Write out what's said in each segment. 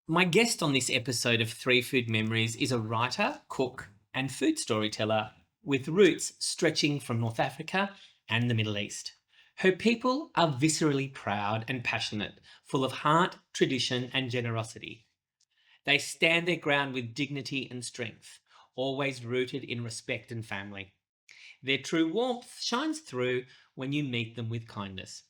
My guest on this episode of Three Food Memories is a writer, cook, and food storyteller with roots stretching from North Africa and the Middle East. Her people are viscerally proud and passionate, full of heart, tradition, and generosity. They stand their ground with dignity and strength, always rooted in respect and family. Their true warmth shines through when you meet them with kindness.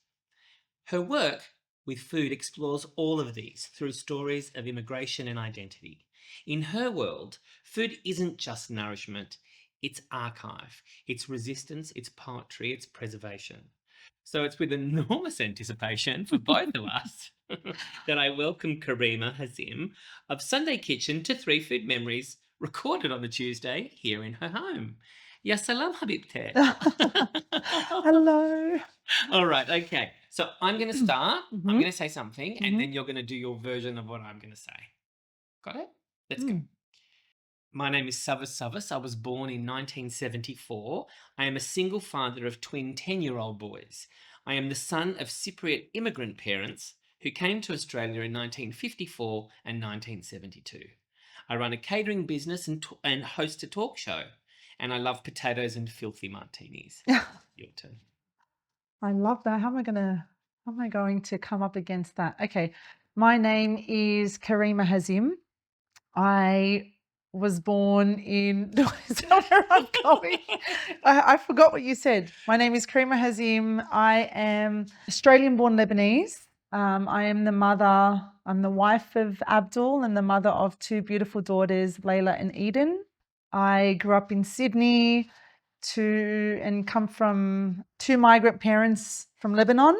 Her work with food explores all of these through stories of immigration and identity. In her world, food isn't just nourishment, it's archive, it's resistance, it's poetry, it's preservation. So it's with enormous anticipation for both of us that I welcome Karima Hazim of Sunday Kitchen to Three Food Memories, recorded on a Tuesday here in her home. Ya salam, Habibte. Hello. All right, okay. So I'm going to start. I'm Mhm, going to say something, and mhm. then you're going to do your version of what I'm going to say. Got it? Let's go. Mm. My name is Savas Savas. I was born in 1974. I am a single father of twin 10-year-old boys. I am the son of Cypriot immigrant parents who came to Australia in 1954 and 1972. I run a catering business and host a talk show, and I love potatoes and filthy martinis. Your turn. I love that. How am I going to come up against that? Okay. My name is Karima Hazim. I was born in is that where I'm going? I forgot what you said. My name is Karima Hazim. I am Australian born Lebanese. I am the mother, I'm the wife of Abdul and the mother of two beautiful daughters, Layla and Eden. I grew up in Sydney and come from two migrant parents from Lebanon.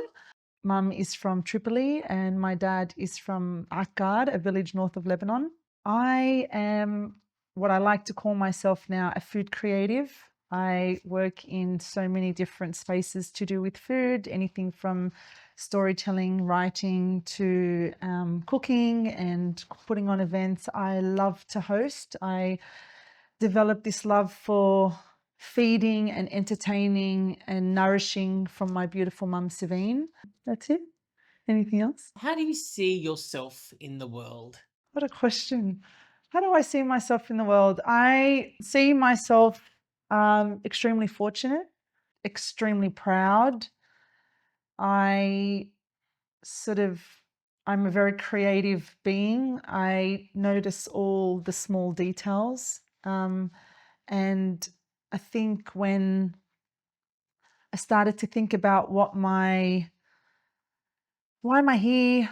Mum is from Tripoli and my dad is from Akkad, a village north of Lebanon. I am what I like to call myself now a food creative. I work in so many different spaces to do with food, anything from storytelling, writing to cooking and putting on events. I love to host. I developed this love for feeding and entertaining and nourishing from my beautiful mum, Savine. That's it. Anything else? How do you see yourself in the world? What a question. How do I see myself in the world? I see myself extremely fortunate, extremely proud. I I'm a very creative being. I notice all the small details. And I think when I started to think about why am I here?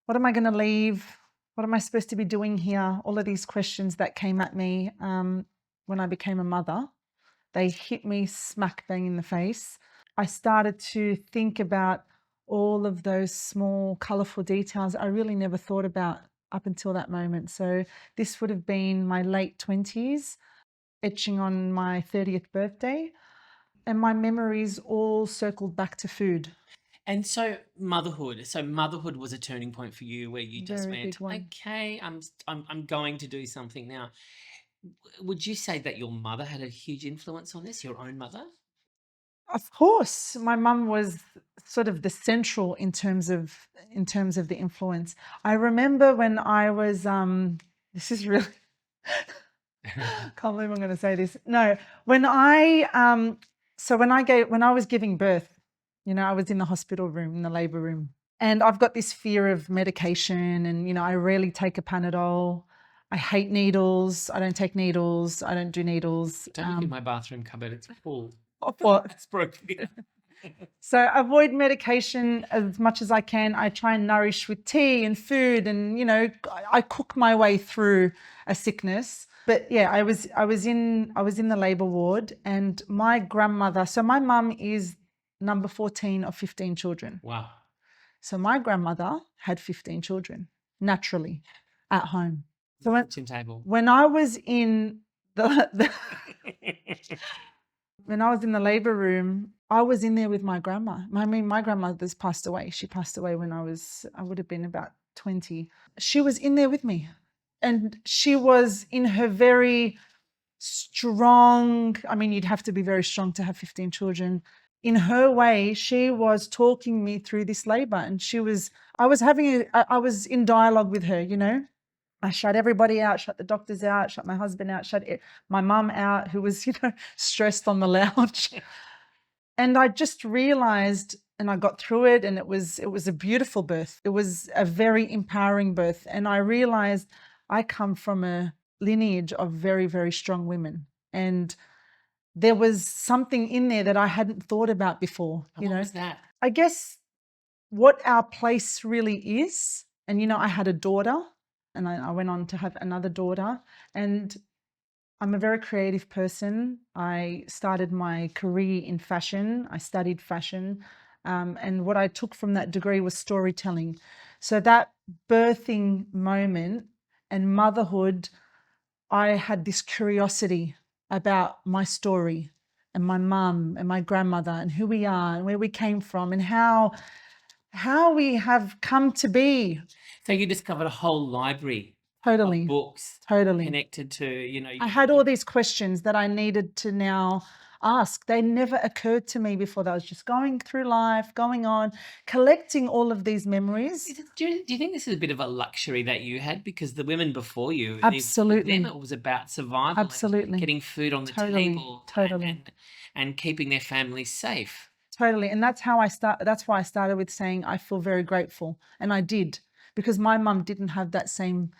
What am I going to leave? What am I supposed to be doing here? All of these questions that came at me when I became a mother, they hit me smack bang in the face. I started to think about all of those small, colourful details I really never thought about up until that moment. So this would have been my late 20s, etching on my 30th birthday. And my memories all circled back to food. And so motherhood was a turning point for you where you just Very went, big one. okay, I'm going to do something now. Would you say that your mother had a huge influence on this, your own mother? Of course, my mum was sort of the central in terms of the influence. I remember when I was this is really can't believe I'm going to say this. No, when I when I was giving birth, I was in the hospital room, in the labor room, and I've got this fear of medication, and I rarely take a Panadol. I hate needles. I don't take needles. I don't do needles. Don't look in my bathroom cupboard, it's full. What? It's broken. So avoid medication as much as I can. I try and nourish with tea and food, and I cook my way through a sickness. But yeah, I was in the labor ward, and my grandmother. So my mum is number 14 of 15 children. Wow. So my grandmother had 15 children naturally at home. So Kitchen table. when I was in the when I was in the labor room, I was in there with my grandma. I mean, my grandmother's passed away. She passed away when I would have been about 20. She was in there with me. And she was in her very strong, I mean, you'd have to be very strong to have 15 children. In her way, she was talking me through this labor, and I was in dialogue with her, I shut everybody out, shut the doctors out, shut my husband out, my mum out, who was, stressed on the lounge. And I just realized, and I got through it, and it was a beautiful birth. It was a very empowering birth. And I realized I come from a lineage of very, very strong women. And there was something in there that I hadn't thought about before. And what was that? I guess what our place really is. And, I had a daughter, and I went on to have another daughter. And I'm a very creative person. I started my career in fashion. I studied fashion. And what I took from that degree was storytelling. So that birthing moment and motherhood, I had this curiosity about my story and my mum and my grandmother and who we are and where we came from and how we have come to be. So you discovered a whole library Totally. of books Totally. connected to, I had all these questions that I needed to now ask. They never occurred to me before. I was just going through life, going on, collecting all of these memories. Do you think this is a bit of a luxury that you had? Because the women before you, Absolutely. them it was about survival, Absolutely. and getting food on the Totally. table, Totally. and keeping their families safe. Totally. And that's why I started with saying I feel very grateful. And I did, because my mum didn't have that same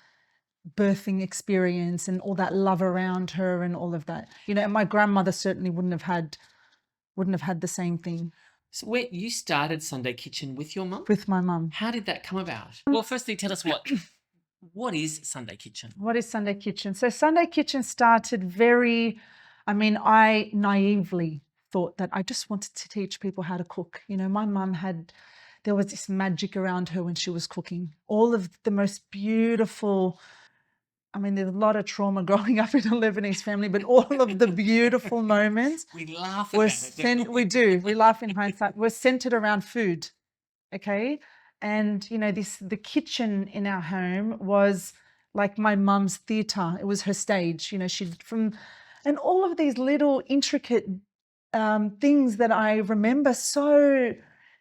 birthing experience and all that love around her and all of that. And my grandmother certainly wouldn't have had the same thing. So where you started Sunday Kitchen with your mum? With my mum. How did that come about? Well, firstly, tell us what is Sunday Kitchen? What is Sunday Kitchen? So Sunday Kitchen started I naively thought that I just wanted to teach people how to cook. My mum there was this magic around her when she was cooking. All of the most beautiful, there's a lot of trauma growing up in a Lebanese family, but all of the beautiful moments we laugh about it. We do. We laugh in hindsight. We're centered around food. Okay. And, the kitchen in our home was like my mum's theater. It was her stage. And all of these little intricate things that I remember so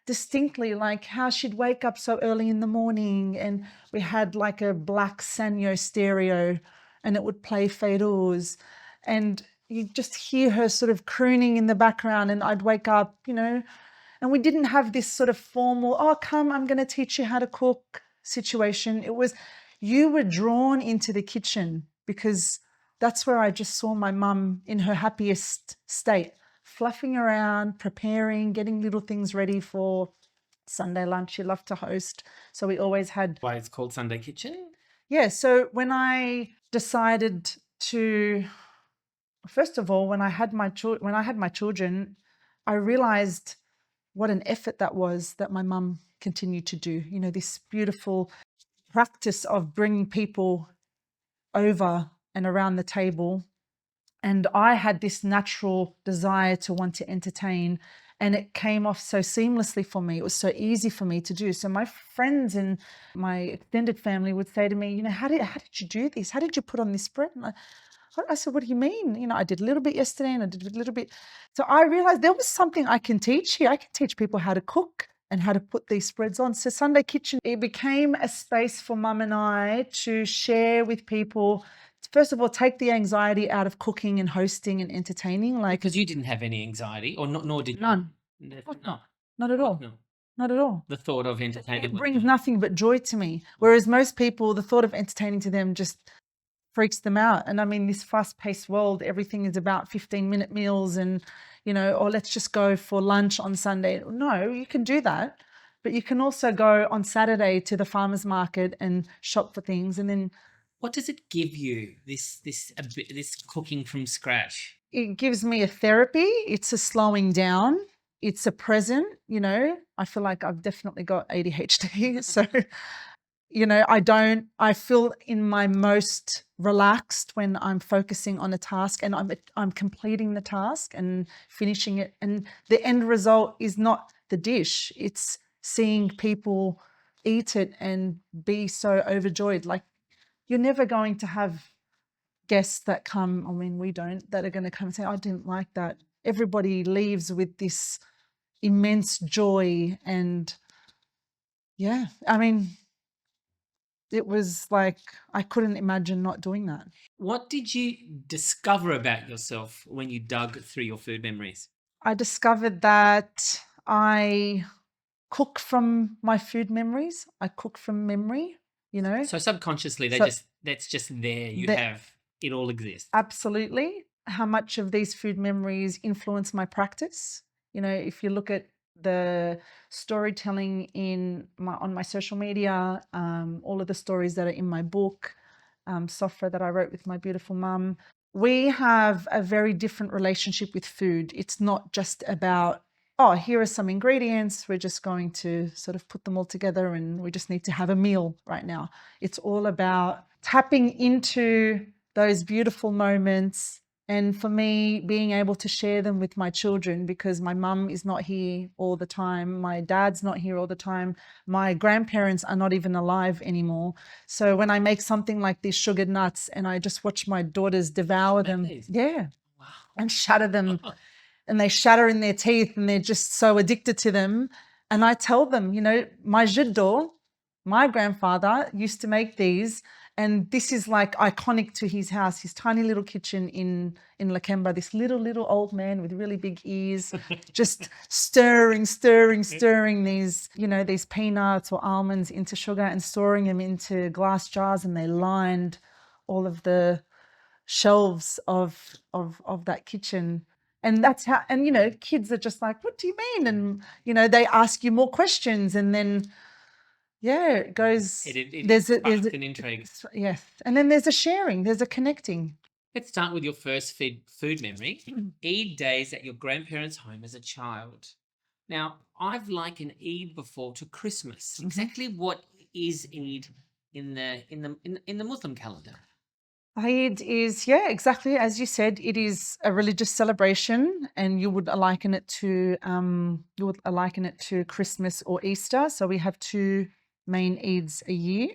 distinctly, like how she'd wake up so early in the morning and we had like a black Sanyo stereo and it would play Feiruz and you just hear her sort of crooning in the background and I'd wake up, and we didn't have this sort of formal, oh, come, I'm going to teach you how to cook situation. It was, you were drawn into the kitchen because that's where I just saw my mum in her happiest state, fluffing around, preparing, getting little things ready for Sunday lunch. She loved to host. So we always had. Why it's called Sunday Kitchen? Yeah. So when I decided to, first of all, when I had my children, I realized what an effort that was that my mum continued to do. This beautiful practice of bringing people over and around the table. And I had this natural desire to want to entertain, and it came off so seamlessly for me. It was so easy for me to do. So my friends and my extended family would say to me, how did you do this? How did you put on this spread? And I said, what do you mean? I did a little bit yesterday and I did a little bit. So I realized there was something I can teach here. I can teach people how to cook and how to put these spreads on. So Sunday Kitchen, it became a space for Mum and I to share with people. First of all, take the anxiety out of cooking and hosting and entertaining. Because you didn't have any anxiety, or nor did you? None. Not at all. No. Not at all. The thought of entertaining it brings nothing but joy to me. Whereas most people, the thought of entertaining to them just freaks them out. And this fast-paced world, everything is about 15-minute meals and, or let's just go for lunch on Sunday. No, you can do that. But you can also go on Saturday to the farmer's market and shop for things. And then what does it give you, this cooking from scratch? It gives me a therapy. It's a slowing down. It's a present, I feel like I've definitely got ADHD. So, I feel in my most relaxed when I'm focusing on a task and I'm completing the task and finishing it. And the end result is not the dish. It's seeing people eat it and be so overjoyed. Like, you're never going to have guests that come, we don't, that are going to come and say, I didn't like that. Everybody leaves with this immense joy and it was like I couldn't imagine not doing that. What did you discover about yourself when you dug through your food memories? I discovered that I cook from my food memories. I cook from memory, you know. So subconsciously, So that's just there. You that have it all exists. absolutely how much of these food memories influence my practice. You know, if you look at the storytelling on my social media, all of the stories that are in my book, Sofra that I wrote with my beautiful mum, we have a very different relationship with food. It's not just about, oh, here are some ingredients. We're just going to sort of put them all together and we just need to have a meal right now. It's all about tapping into those beautiful moments. And for me, being able to share them with my children, because my mum is not here all the time. My dad's not here all the time. My grandparents are not even alive anymore. So when I make something like these sugared nuts and I just watch my daughters devour them, yeah, Wow. and shatter them, and they shatter in their teeth and they're just so addicted to them. And I tell them, you know, my jiddo, my grandfather used to make these, and this is like iconic to his house, his tiny little kitchen in Lakemba, this little old man with really big ears, just stirring these, you know, these peanuts or almonds into sugar and storing them into glass jars, and they lined all of the shelves of that kitchen. And that's how, and you know, kids are just like, what do you mean? And you know, they ask you more questions, and then yeah, it goes. There's an intrigue. Yes, and then there's a sharing, there's a connecting. Let's start with your first food memory. Eid days at your grandparents' home as a child. Now, I've likened Eid before to Christmas. Exactly what is Eid in the Muslim calendar? Eid is, yeah, exactly as you said. It is a religious celebration, and you would liken it to Christmas or Easter. So we have two main Eids a year.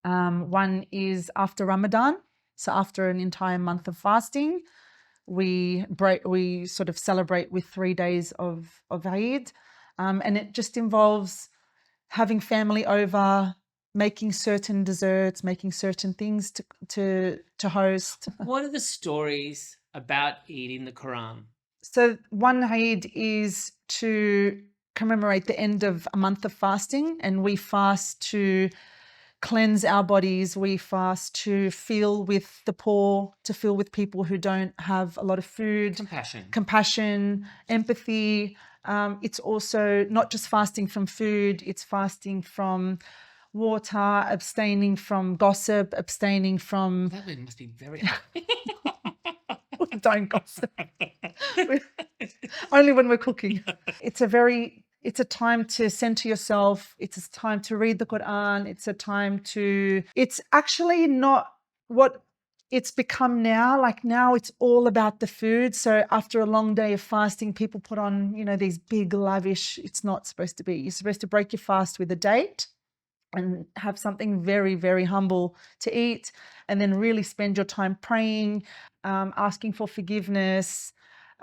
One is after Ramadan, so after an entire month of fasting, we sort of celebrate with 3 days of Eid, and it just involves having family over, making certain desserts, making certain things to host. What are the stories about Eid in the Quran? So one Eid is to commemorate the end of a month of fasting, and we fast to cleanse our bodies. We fast to feel with the poor, to feel with people who don't have a lot of food. Compassion, empathy. It's also not just fasting from food, it's fasting from water, abstaining from gossip, abstaining from... That one must be very hard. Don't gossip. Only when we're cooking. It's a time to center yourself. It's a time to read the Quran. It's actually not what it's become now. Like now it's all about the food. So after a long day of fasting, people put on, you know, these big lavish, it's not supposed to be. You're supposed to break your fast with a date and have something very, very humble to eat, and then really spend your time praying, asking for forgiveness.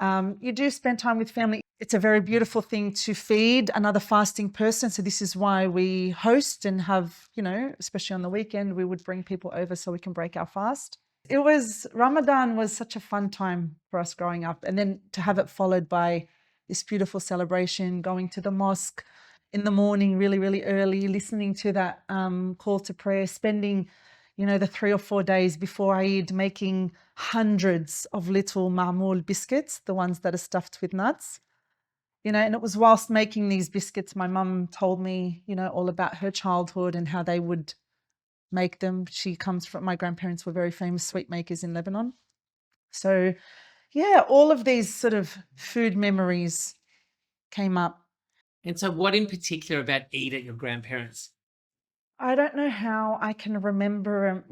You do spend time with family. It's a very beautiful thing to feed another fasting person. So this is why we host and have, you know, especially on the weekend, we would bring people over so we can break our fast. Ramadan was such a fun time for us growing up. And then to have it followed by this beautiful celebration, going to the mosque in the morning, really, really early, listening to that call to prayer, spending, you know, the 3 or 4 days before Eid making hundreds of little ma'moul biscuits, the ones that are stuffed with nuts. You know, and it was whilst making these biscuits, my mum told me, you know, all about her childhood and how they would make them. My grandparents were very famous sweet makers in Lebanon. So yeah, all of these sort of food memories came up. And so what in particular about Eid at your grandparents? I don't know how I can remember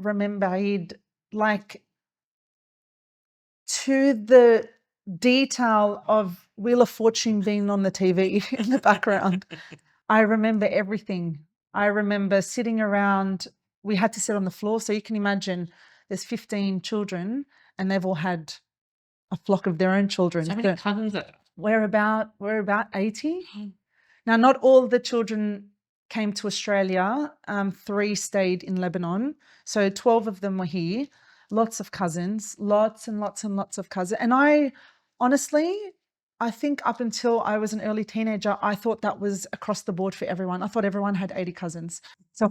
Eid like to the detail of Wheel of Fortune being on the TV in the background. I remember everything. I remember sitting around, we had to sit on the floor. So you can imagine there's 15 children and they've all had a flock of their own children. So many cousins. We're about 80. Now, not all the children came to Australia, 3 stayed in Lebanon. So 12 of them were here. Lots of cousins, lots and lots and lots of cousins. And I honestly, I think up until I was an early teenager, I thought that was across the board for everyone. I thought everyone had 80 cousins. So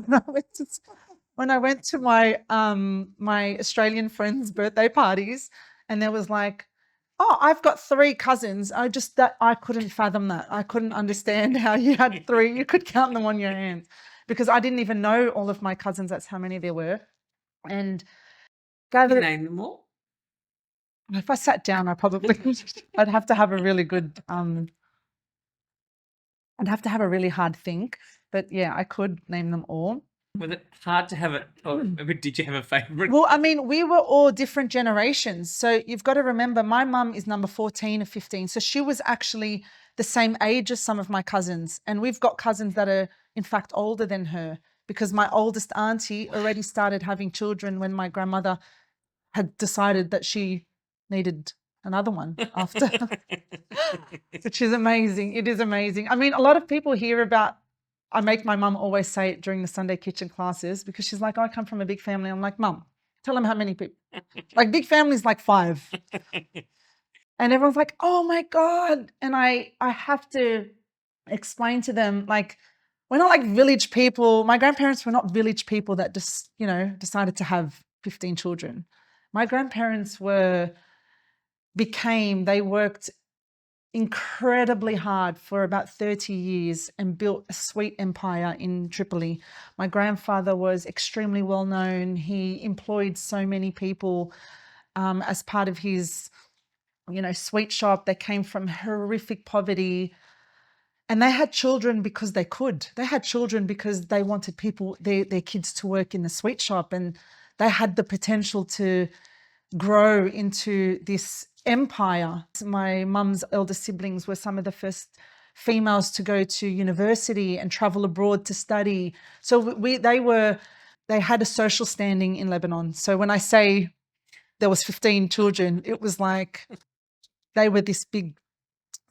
when I went to my my Australian friends' birthday parties, and there was like, oh, I've got 3 cousins. I couldn't fathom that. I couldn't understand how you had 3. You could count them on your hands because I didn't even know all of my cousins. That's how many there were. And Can you gathered, name them all? if I sat down, I'd have to have a really good, I'd have to have a really hard think. But yeah, I could name them all. Was it hard to have it, or did you have a favourite? Well, I mean, we were all different generations. So you've got to remember, my mum is number 14 of 15. So she was actually the same age as some of my cousins. And we've got cousins that are, in fact, older than her because my oldest auntie already started having children when my grandmother had decided that she needed another one after, which is amazing. It is amazing. I mean, a lot of people hear about, I make my mum always say it during the Sunday kitchen classes because she's like, oh, I come from a big family. I'm like, Mum, tell them how many people. Like big families, like 5. And everyone's like, oh my God. And I have to explain to them, like, we're not like village people. My grandparents were not village people that just, decided to have 15 children. My grandparents they worked incredibly hard for about 30 years and built a sweet empire in Tripoli. My grandfather was extremely well known. He employed so many people as part of his, sweet shop. They came from horrific poverty. And they had children because they could. They had children because they wanted their kids to work in the sweet shop, and they had the potential to grow into this empire. My mum's elder siblings were some of the first females to go to university and travel abroad to study. So they had a social standing in Lebanon. So when I say there was 15 children, it was like they were this big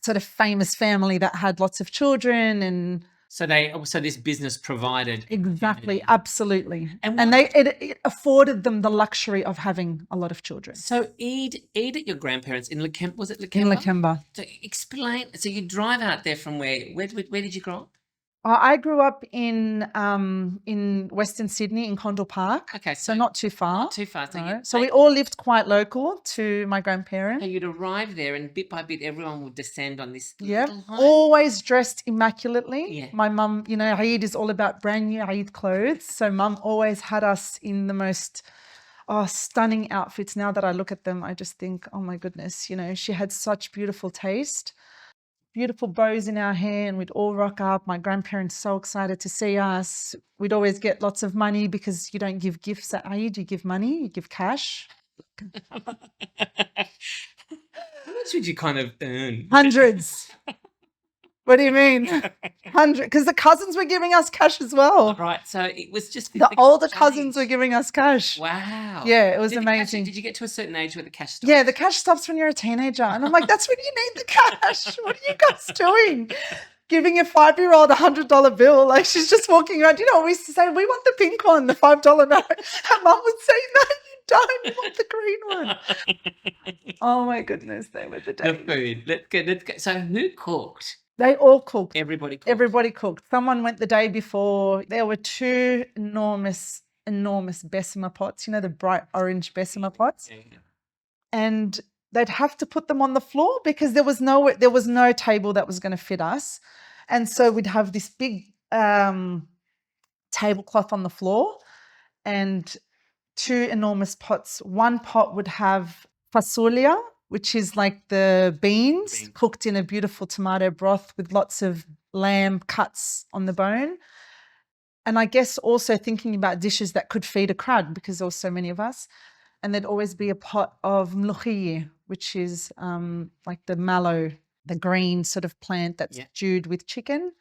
sort of famous family that had lots of children. And So this business provided. exactly, absolutely. And it afforded them the luxury of having a lot of children. So Eid at your grandparents in Lakemba, was it Lakemba? In Lakemba. So explain, so you drive out there from where did you grow up? I grew up in Western Sydney in Condell Park. Okay. So not too far. Not too far. So we all lived quite local to my grandparents. So you'd arrive there and bit by bit everyone would descend on this little home. Always dressed immaculately. Yeah. My mum, Eid is all about brand new Eid clothes. So mum always had us in the most stunning outfits. Now that I look at them, I just think, oh my goodness, she had such beautiful taste. Beautiful bows in our hair, and we'd all rock up. My grandparents so excited to see us. We'd always get lots of money because you don't give gifts at Eid, you give money, you give cash. How much would you kind of earn? Hundreds. What do you mean? 100? Because the cousins were giving us cash as well. Right. So it was just the older cousins were giving us cash. Wow. Yeah, it was amazing. Did you get to a certain age where the cash stopped? Yeah, the cash stops when you're a teenager. And I'm like, that's when you need the cash. What are you guys doing? Giving a 5-year-old $100 bill. Like, she's just walking around. You know what we used to say? We want the pink one, the $5 note. And mum would say, no, you don't. You want the green one. Oh my goodness, they were the days. The food. Let's go. So who cooked? They all cooked. Everybody cooked. Everybody cooked. Someone went the day before. There were 2 enormous Bessemer pots, the bright orange Bessemer pots. Yeah. And they'd have to put them on the floor because there was no table that was going to fit us. And so we'd have this big tablecloth on the floor and 2 enormous pots. One pot would have fasulia, which is like the beans cooked in a beautiful tomato broth with lots of lamb cuts on the bone. And I guess also thinking about dishes that could feed a crowd because there were so many of us. And there'd always be a pot of mlokhie, which is like the mallow, the green sort of plant that's stewed with chicken,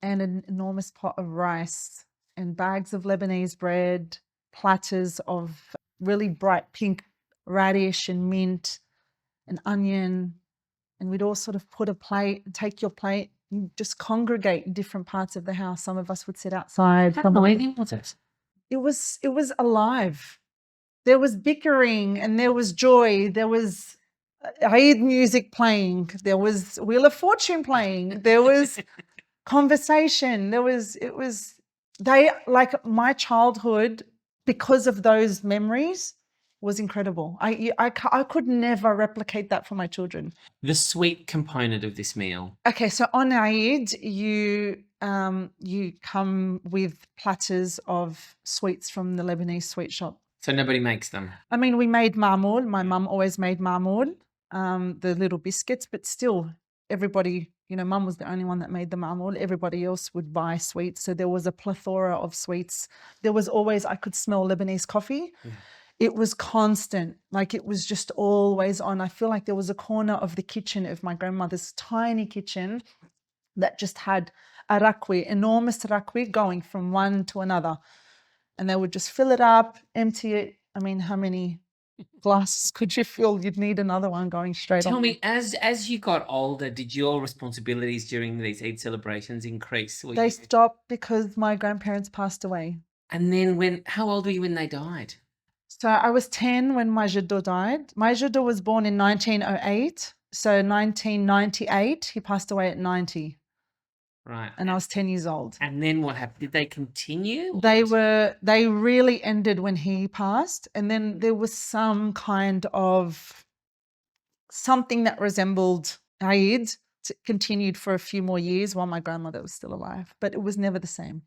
and an enormous pot of rice and bags of Lebanese bread, platters of really bright pink radish and mint, an onion, and we'd all sort of put a plate, take your plate just congregate in different parts of the house. Some of us would sit outside. How noisy was it? It was alive. There was bickering and there was joy. There was Eid music playing. There was Wheel of Fortune playing. There was conversation. Like my childhood, because of those memories, was incredible. I could never replicate that for my children. The sweet component of this meal. Okay, so on Eid, you come with platters of sweets from the Lebanese sweet shop. So nobody makes them. I mean, we made marmoul. My mum always made marmoul, the little biscuits, but still everybody, mum was the only one that made the marmoul. Everybody else would buy sweets. So there was a plethora of sweets. There was always, I could smell Lebanese coffee. Yeah. It was constant. Like it was just always on. I feel like there was a corner of the kitchen of my grandmother's tiny kitchen that just had a rakwi, enormous rakwi going from one to another. And they would just fill it up, empty it. I mean, how many glasses could you fill? You'd need another one going straight on. Tell me, as you got older, did your responsibilities during these Eid celebrations increase? They stopped because my grandparents passed away. And then how old were you when they died? So I was 10 when my jaddo died. My jaddo was born in 1908. So 1998, he passed away at 90. Right. And I was 10 years old. And then what happened? Did they continue? They really ended when he passed. And then there was some kind of something that resembled Eid continued for a few more years while my grandmother was still alive, but it was never the same.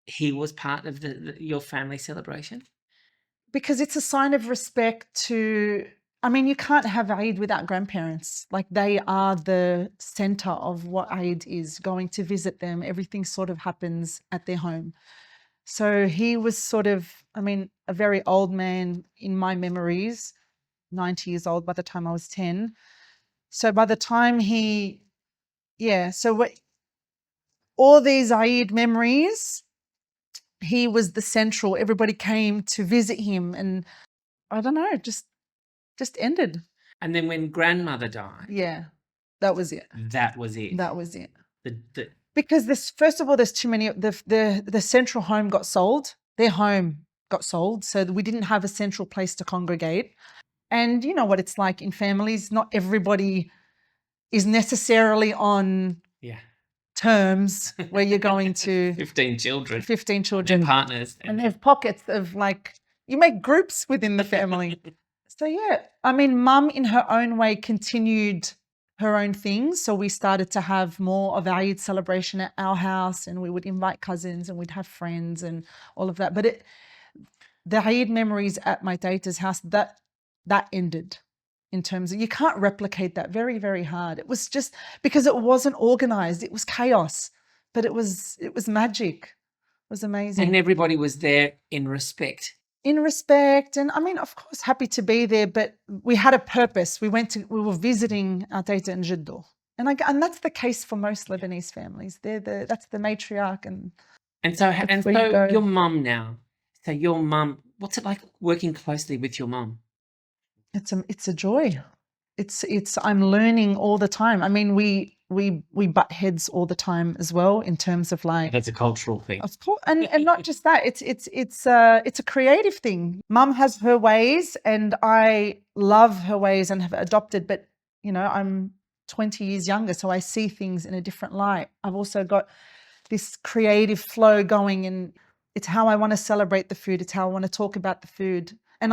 He was part of your family celebration? Because it's a sign of respect to, I mean, you can't have Eid without grandparents. Like they are the center of what Eid is, going to visit them. Everything sort of happens at their home. So he was sort of, I mean, a very old man in my memories, 90 years old by the time I was 10. So by the time all these Eid memories, he was the central, everybody came to visit him and I don't know, just ended. And then when grandmother died. Yeah, that was it. That was it. That was it. Because first of all, there's too many, the central home got sold. Their home got sold. So we didn't have a central place to congregate. And you know what it's like in families, not everybody is necessarily on terms where you're going to 15 children and partners and they have pockets of like you make groups within the family. So yeah, I mean, mum in her own way continued her own things. So we started to have more of Eid celebration at our house and we would invite cousins and we'd have friends and all of that. But the Eid memories at my data's house, that ended. In terms of, you can't replicate that, very, very hard. It was just because it wasn't organized. It was chaos, but it was magic. It was amazing. And everybody was there in respect. And I mean, of course, happy to be there, but we had a purpose. We were visiting our Tata and Jiddo. And that's the case for most Lebanese families. That's the matriarch. And so your mum now, what's it like working closely with your mum? It's a joy. I'm learning all the time. I mean, we butt heads all the time as well in terms of like that's a cultural thing. Of course, and not just that. It's a creative thing. Mum has her ways, and I love her ways and have adopted. But I'm 20 years younger, so I see things in a different light. I've also got this creative flow going, and it's how I want to celebrate the food. It's how I want to talk about the food. And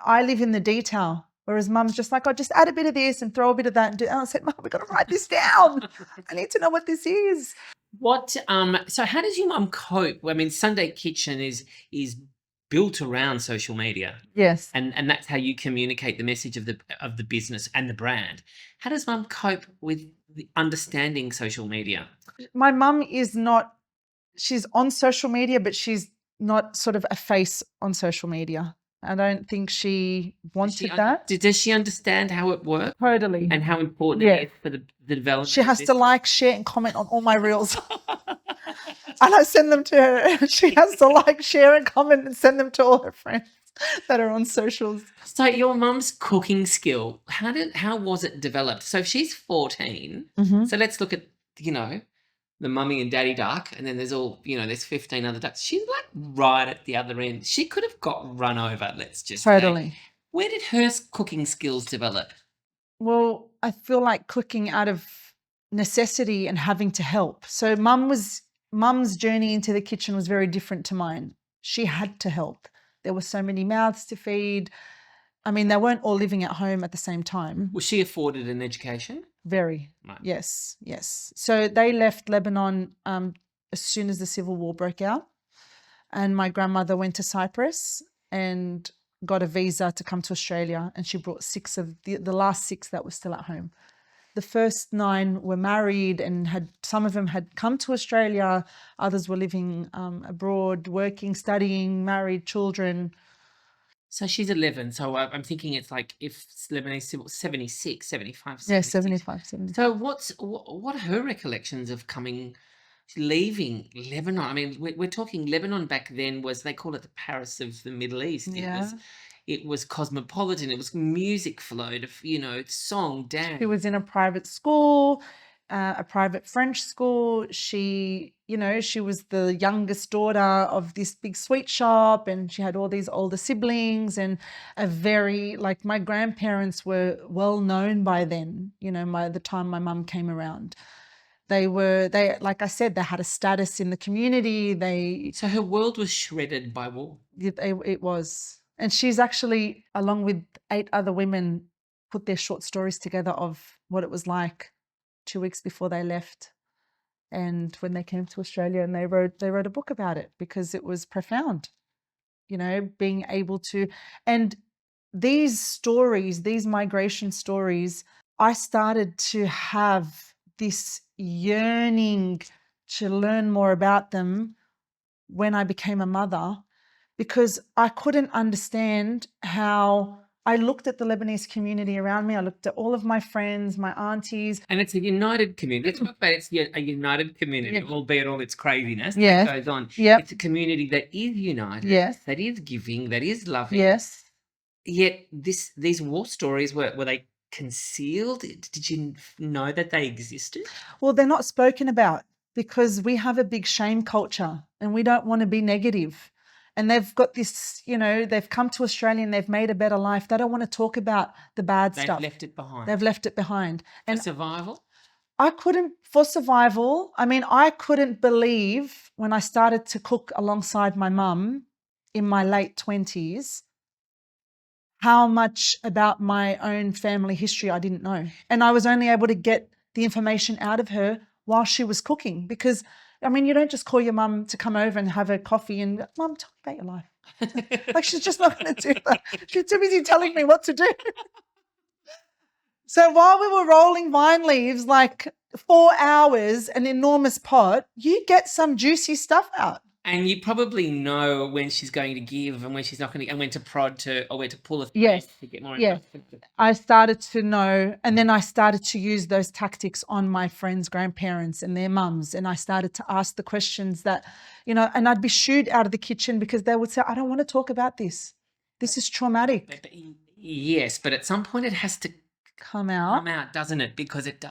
I live in the detail, whereas mum's just like, just add a bit of this and throw a bit of that. And I said, Mum, we've got to write this down. I need to know what this is. So how does your mum cope? I mean, Sunday Kitchen is built around social media. Yes. And that's how you communicate the message of the business and the brand. How does mum cope with understanding social media? My mum she's on social media, but she's not sort of a face on social media. I don't think she wanted that. Does she understand how it works? Totally. And how important it is for the development? She has to like, share and comment on all my reels. And I send them to her. She has to like, share and comment and send them to all her friends that are on socials. So your mum's cooking skill, how was it developed? So if she's 14, so let's look at you know, the mummy and daddy duck, and then there's all, there's 15 other ducks. She's like right at the other end. She could have got run over, let's just say. Totally. Where did her cooking skills develop? Well, I feel like cooking out of necessity and having to help. So mum's journey into the kitchen was very different to mine. She had to help. There were so many mouths to feed. I mean, they weren't all living at home at the same time. Was she afforded an education? Very. Right. Yes, yes. So they left Lebanon as soon as the civil war broke out. And my grandmother went to Cyprus and got a visa to come to Australia. And she brought 6 of the last 6 that were still at home. The first 9 were married and some of them had come to Australia. Others were living abroad, working, studying, married, children. So she's 11. So I'm thinking it's like if Lebanese civil 76, 75, Yeah, 76. 75, 76. So what are her recollections of leaving Lebanon? I mean, we're talking Lebanon back then they called it the Paris of the Middle East. Yeah. It was cosmopolitan. It was music flowed, song, dance. She was in a private school, a private French school. She was the youngest daughter of this big sweet shop, and she had all these older siblings, and my grandparents were well known by then, by the time my mum came around. They like I said, they had a status in the community. So her world was shredded by war. It was. And she's actually, along with 8 other women, put their short stories together of what it was like 2 weeks before they left and when they came to Australia, and they wrote a book about it because it was profound, being able to. And these stories, these migration stories, I started to have this yearning to learn more about them when I became a mother, because I couldn't understand how. I looked at the Lebanese community around me. I looked at all of my friends, my aunties. And it's a united community. Let's talk about it's a united community, albeit all its craziness Yes. that goes on. Yep. It's a community that is united, Yes. that is giving, that is loving. Yes. Yet these war stories, were they concealed? Did you know that they existed? Well, they're not spoken about because we have a big shame culture and we don't want to be negative. And they've got this, they've come to Australia and they've made a better life. They don't want to talk about the bad stuff. They've left it behind. They've left it behind. And survival? For survival, I mean, I couldn't believe when I started to cook alongside my mum in my late 20s, how much about my own family history I didn't know. And I was only able to get the information out of her while she was cooking, because I mean, you don't just call your mum to come over and have a coffee and, Mum, tell me about your life. Like, she's just not going to do that. She's too busy telling me what to do. So while we were rolling vine leaves, like 4 hours, an enormous pot, you get some juicy stuff out. And you probably know when she's going to give and when she's not going to, and when to prod or where to pull a thread. Yes. To get more. Yes. I started to know, and then I started to use those tactics on my friends' grandparents and their mums, and I started to ask the questions that, and I'd be shooed out of the kitchen because they would say, I don't want to talk about this. This is traumatic. Yes, but at some point it has to come out, doesn't it? Because it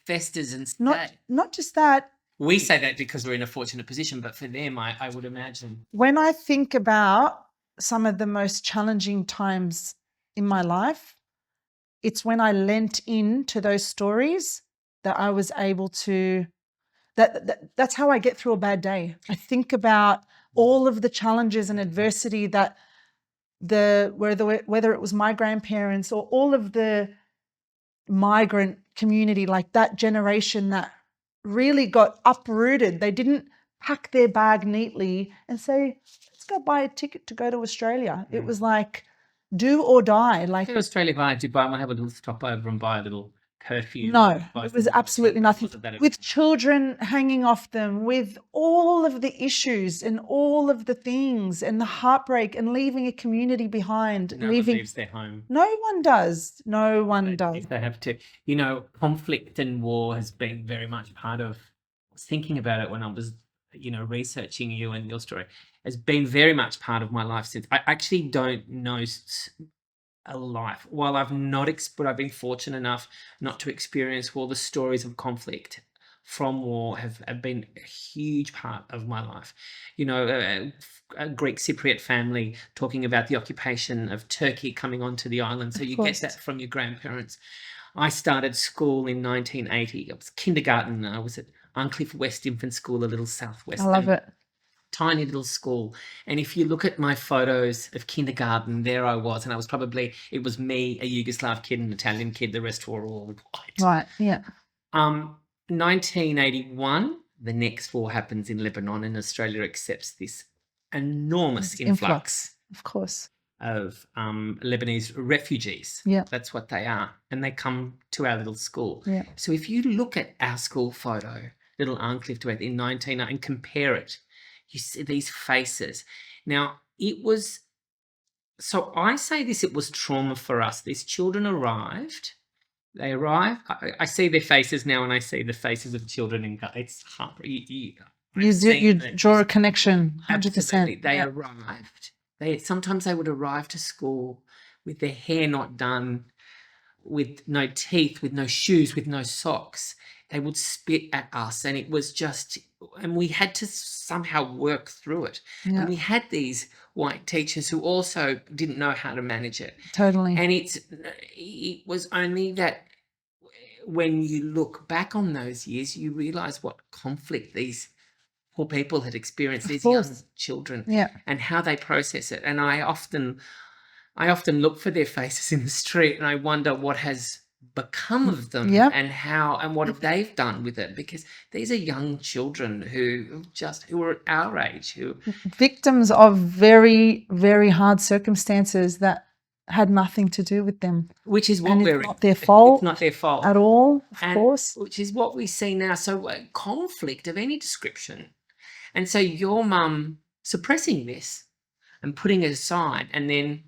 festers and stays. Not just that. We say that because we're in a fortunate position, but for them, I would imagine. When I think about some of the most challenging times in my life, it's when I lent into those stories that I was able to, that's how I get through a bad day. I think about all of the challenges and adversity that whether it was my grandparents or all of the migrant community, like that generation that really got uprooted. They didn't pack their bag neatly and say, let's go buy a ticket to go to Australia. It was like, do or die. Like in Australia, did I have a little stopover and buy a little curfew? No, it was absolutely nothing. With children hanging off them, with all of the issues and all of the things and the heartbreak and leaving a community behind. No one leaves their home. No one does. No one does. If they have to. Conflict and war has been very much part of, I was thinking about it when I was, researching you and your story, has been very much part of my life since. I actually don't know a life. While I've been fortunate enough not to experience all the stories of conflict from war have been a huge part of my life. You know, a Greek Cypriot family talking about the occupation of Turkey coming onto the island. So Of you get course. that from your grandparents. I started school in 1980. I was kindergarten. I was at Uncliffe West Infant School, a little I southwest. love it. Tiny little school. And if you look at my photos of kindergarten, there I was, and it was me, a Yugoslav kid, an Italian kid, the rest were all white. Right. Yeah. 1981, the next war happens in Lebanon, and Australia accepts this enormous influx Of course. of Lebanese refugees. Yeah. That's what they are. And they come to our little school. Yeah. So if you look at our school photo, little Uncliffe in 1990, and compare it, you see these faces. Now, so I say this, it was trauma for us. These children arrived. They arrive. I see their faces now, and I see the faces of children, and it's hard. You draw a connection, 100%. Absolutely. They arrived. Sometimes they would arrive to school with their hair not done, with no teeth, with no shoes, with no socks. They would spit at us, and it was just, and we had to somehow work through it. Yeah. And we had these white teachers who also didn't know how to manage it. Totally. And it was only that when you look back on those years, you realize what conflict these poor people had experienced, these young children, and how they process it. And I often look for their faces in the street, and I wonder what has become of them, and what have they done with it, because these are young children who are at our age, who victims of very, very hard circumstances that had nothing to do with them, which is what it's not their fault. It's not their fault at all, of course. Which is what we see now. So conflict of any description, and so your mum suppressing this and putting it aside, and then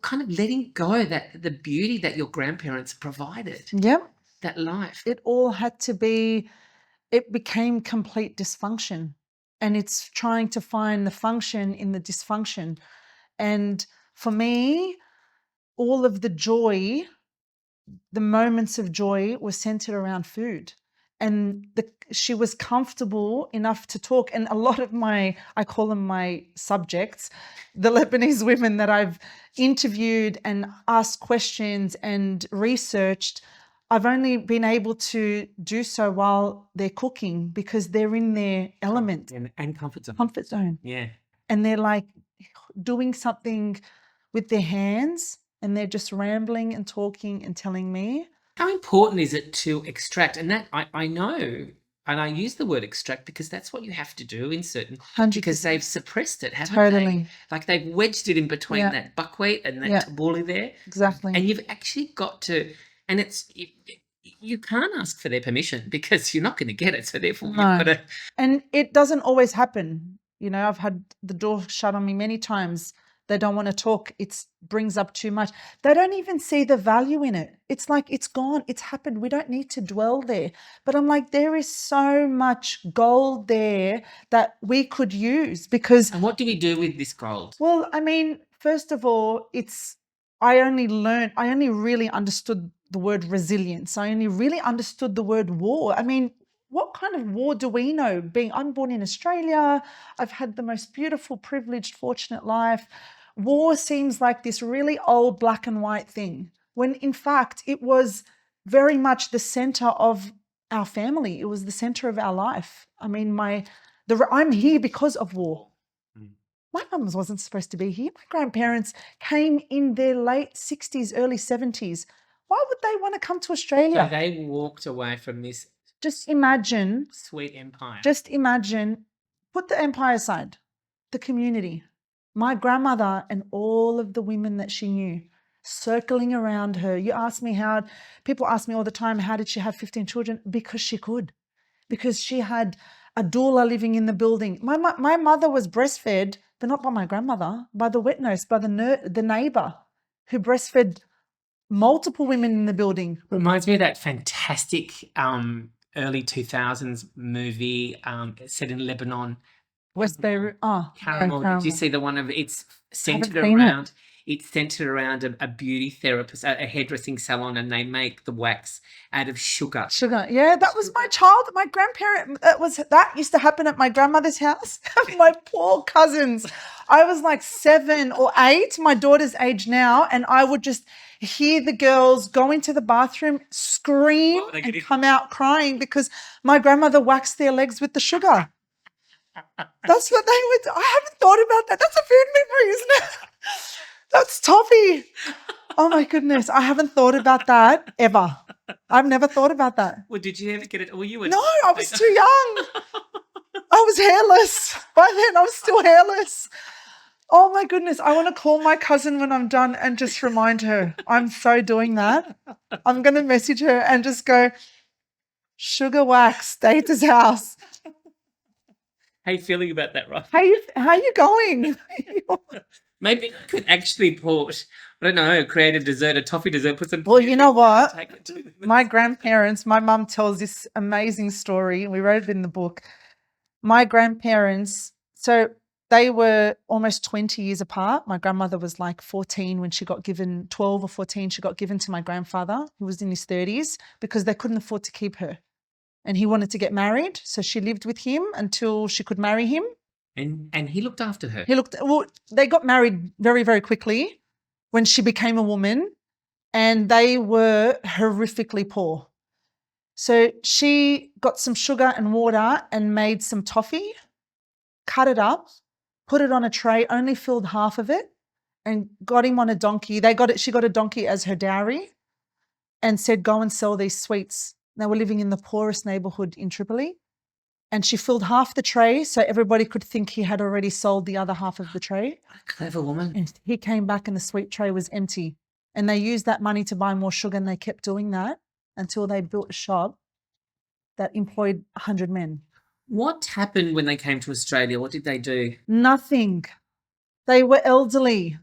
kind of letting go that the beauty that your grandparents provided. Yep. That life. It all had to be, it became complete dysfunction. And it's trying to find the function in the dysfunction. And for me, all of the joy, the moments of joy were centered around food. And she was comfortable enough to talk. And a lot of I call them my subjects, the Lebanese women that I've interviewed and asked questions and researched, I've only been able to do so while they're cooking, because they're in their element. And comfort zone. Comfort zone. Yeah. And they're like doing something with their hands, and they're just rambling and talking and telling me. How important is it to extract? And that I know, and I use the word extract because that's what you have to do in certain, 100%. because they've suppressed it, haven't Totally. they? Like they've wedged it in between that buckwheat and that tabbouleh there. Exactly. And you've actually got to, and you can't ask for their permission because you're not going to get it. So therefore you've got to. And it doesn't always happen. You know, I've had the door shut on me many times. They don't want to talk. It brings up too much. They don't even see the value in it. It's like, it's gone. It's happened. We don't need to dwell there. But I'm like, there is so much gold there that we could use, because. And what do we do with this gold? Well, I mean, first of all, I only really understood the word resilience. I only really understood the word war. I mean, what kind of war do we know? I'm born in Australia. I've had the most beautiful, privileged, fortunate life. War seems like this really old black and white thing, when in fact it was very much the center of our family. It was the center of our life. I mean, I'm here because of war. My mum wasn't supposed to be here. My grandparents came in their late 60s, early 70s. Why would they want to come to Australia? So they walked away from this. Just imagine. Sweet empire. Just imagine, put the empire aside, the community. My grandmother and all of the women that she knew circling around her. People ask me all the time, how did she have 15 children? Because she could. Because she had a doula living in the building. My mother was breastfed, but not by my grandmother, by the wet nurse, by the neighbor who breastfed multiple women in the building. Reminds me of that fantastic early 2000s movie set in Lebanon. West Beirut. Caramel. Did you see the one of it's centered seen around? It's centered around a beauty therapist, a hairdressing salon, and they make the wax out of sugar. Sugar. Yeah, that was my child. My grandparent, that used to happen at my grandmother's house. My poor cousins. I was like 7 or 8, my daughter's age now, and I would just hear the girls go into the bathroom, scream, What were they and getting? come out crying because my grandmother waxed their legs with the sugar. That's what they would. I haven't thought about that. That's a food memory, isn't it? That's toffee. Oh my goodness. I haven't thought about that ever. I've never thought about that. Well, did you ever get it? Well, you were. No, I was too young. I was hairless. By then, I was still hairless. Oh my goodness. I want to call my cousin when I'm done and just remind her. I'm so doing that. I'm going to message her and just go, sugar wax, Data's house. How you feeling about that, right? How you going? Maybe I could actually I don't know, create a dessert, a toffee dessert, put some. Well, you know what? Take it to them. My grandparents, my mum tells this amazing story. We wrote it in the book. My grandparents, so they were almost 20 years apart. My grandmother was like 14 when she got given, 12 or 14, she got given to my grandfather, who was in his 30s, because they couldn't afford to keep her. And he wanted to get married. So she lived with him until she could marry him. And he looked after her. They got married very, very quickly when she became a woman, and they were horrifically poor. So she got some sugar and water and made some toffee, cut it up, put it on a tray, only filled half of it, and got him on a donkey. She got a donkey as her dowry and said, go and sell these sweets. They were living in the poorest neighborhood in Tripoli. And she filled half the tray so everybody could think he had already sold the other half of the tray. What a clever woman. And he came back and the sweet tray was empty. And they used that money to buy more sugar, and they kept doing that until they built a shop that employed 100 men. What happened when they came to Australia? What did they do? Nothing. They were elderly.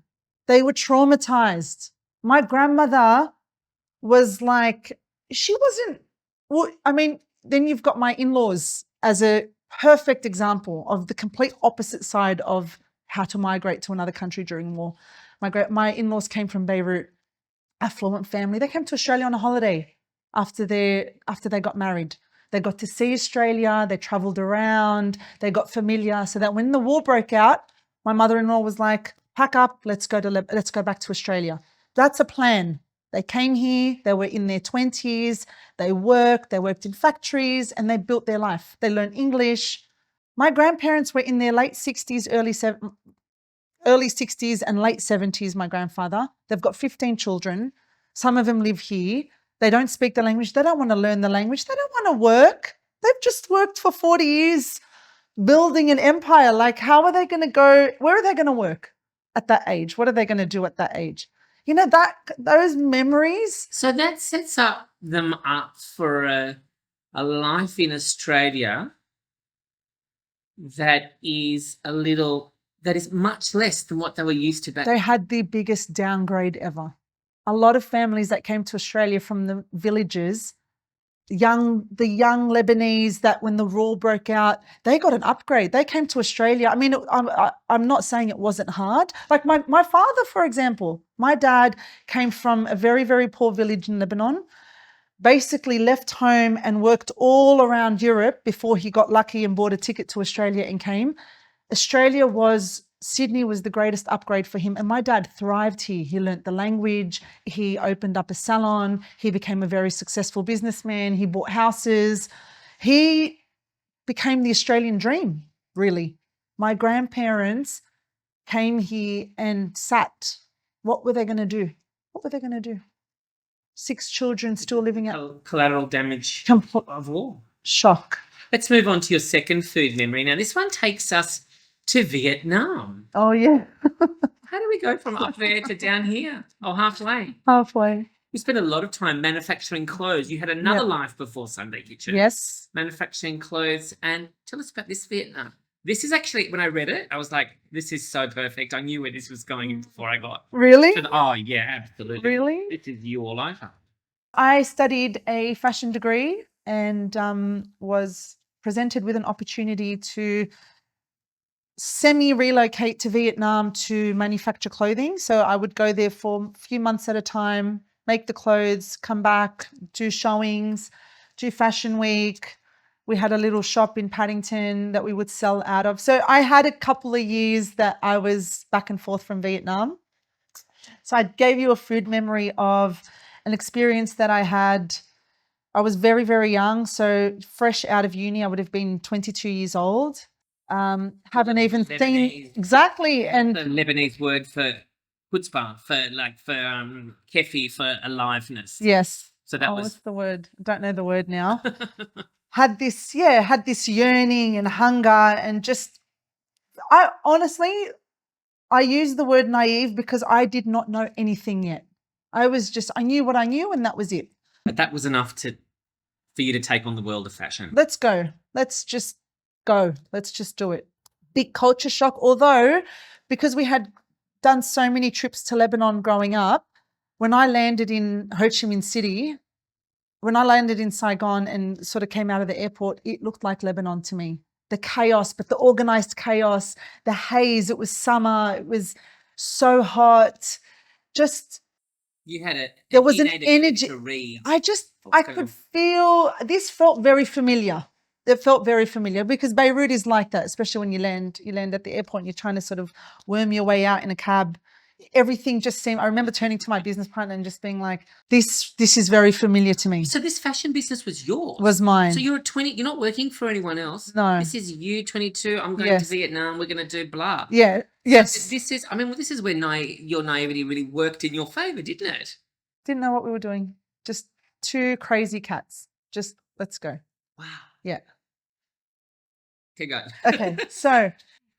They were traumatized. My grandmother was like, she wasn't, then you've got my in-laws as a perfect example of the complete opposite side of how to migrate to another country during war. My in-laws came from Beirut, affluent family. They came to Australia on a holiday after they got married. They got to see Australia. They traveled around. They got familiar, so that when the war broke out, my mother-in-law was like, pack up, let's go back to Australia. That's a plan. They came here, they were in their 20s, they worked in factories, and they built their life. They learned English. My grandparents were in their late 60s, early 60s and late 70s, my grandfather. They've got 15 children. Some of them live here. They don't speak the language. They don't want to learn the language. They don't want to work. They've just worked for 40 years building an empire. Like, how are they going to go? Where are they going to work at that age? What are they going to do at that age? You know, those memories. So that sets them up for a life in Australia that is much less than what they were used to back. They had the biggest downgrade ever. A lot of families that came to Australia from the villages, the young Lebanese, that when the war broke out, they got an upgrade. They came to Australia. I mean, I'm not saying it wasn't hard. Like my father, for example, my dad came from a very, very poor village in Lebanon, basically left home and worked all around Europe before he got lucky and bought a ticket to Australia and came. Sydney was the greatest upgrade for him. And my dad thrived here. He learnt the language. He opened up a salon. He became a very successful businessman. He bought houses. He became the Australian dream, really. My grandparents came here and sat. What were they going to do? 6 children still living out. Collateral damage of war. Shock. Let's move on to your second food memory. Now, this one takes us to Vietnam. Oh, yeah. How do we go from up there to down here? Oh, halfway. Halfway. You spent a lot of time manufacturing clothes. You had another life before Sunday Kitchen. Yes. Manufacturing clothes. And tell us about this Vietnam. This is actually, when I read it, I was like, this is so perfect. I knew where this was going before I got. Really? Oh, yeah, absolutely. Really? This is you all over. I studied a fashion degree and was presented with an opportunity to semi-relocate to Vietnam to manufacture clothing. So I would go there for a few months at a time, make the clothes, come back, do showings, do fashion week. We had a little shop in Paddington that we would sell out of. So I had a couple of years that I was back and forth from Vietnam. So I gave you a food memory of an experience that I had. I was very, very young. So fresh out of uni, I would have been 22 years old. Haven't even seen exactly. And the Lebanese word for chutzpah, for kefi, for aliveness. yes. So that What's was the word? I don't know the word now. had this yearning and hunger and just, I honestly, I use the word naive because I did not know anything yet. I knew what I knew and that was it. But that was enough for you to take on the world of fashion. Let's go. Let's just go. Let's just do it. Big culture shock. Although, because we had done so many trips to Lebanon growing up, when I landed in Ho Chi Minh City, when I landed in Saigon and sort of came out of the airport, it looked like Lebanon to me. The chaos, but the organized chaos, the haze, it was summer, it was so hot. Just you had there was an energy. I could feel, this felt very familiar. It felt very familiar because Beirut is like that, especially when you land at the airport and you're trying to sort of worm your way out in a cab. Everything just seemed, I remember turning to my business partner and just being like, this is very familiar to me. So this fashion business was yours? Was mine. So you're 20, you're not working for anyone else. No. This is you, 22, I'm going to Vietnam, we're going to do blah. Yeah, yes. So this is where your naivety really worked in your favour, didn't it? Didn't know what we were doing. Just two crazy cats. Just, let's go. Wow. Yeah. Okay, go. Okay, so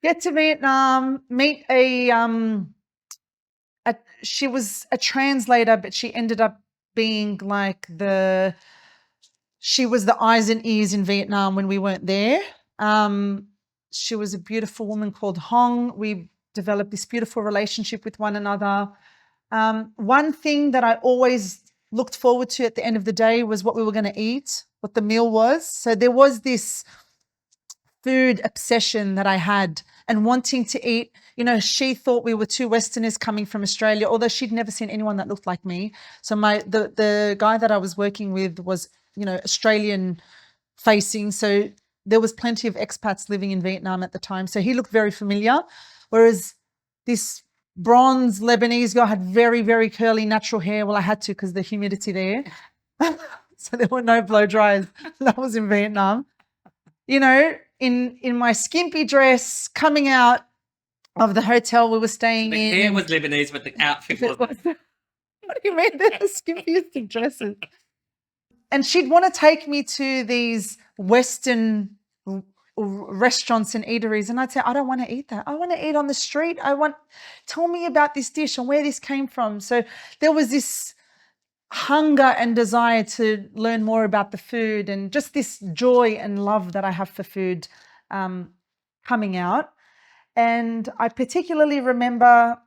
get to Vietnam, meet she was a translator, but she ended up being like she was the eyes and ears in Vietnam when we weren't there. She was a beautiful woman called Hong. We developed this beautiful relationship with one another. One thing that I always looked forward to at the end of the day was what we were going to eat, what the meal was. So there was this food obsession that I had and wanting to eat. You know, she thought we were two Westerners coming from Australia, although she'd never seen anyone that looked like me. So the guy that I was working with was, you know, Australian facing. So there was plenty of expats living in Vietnam at the time. So he looked very familiar. Whereas this bronze Lebanese girl had very, very curly natural hair. Well, I had to because the humidity there. So there were no blow dryers. That was in Vietnam. You know, in my skimpy dress coming out of the hotel we were staying in. The hair was Lebanese, but the outfit wasn't. What do you mean? They're the skimpiest of dresses. And she'd want to take me to these Western restaurants and eateries. And I'd say, I don't want to eat that. I want to eat on the street. Tell me about this dish and where this came from. So there was this hunger and desire to learn more about the food and just this joy and love that I have for food coming out. And I particularly remember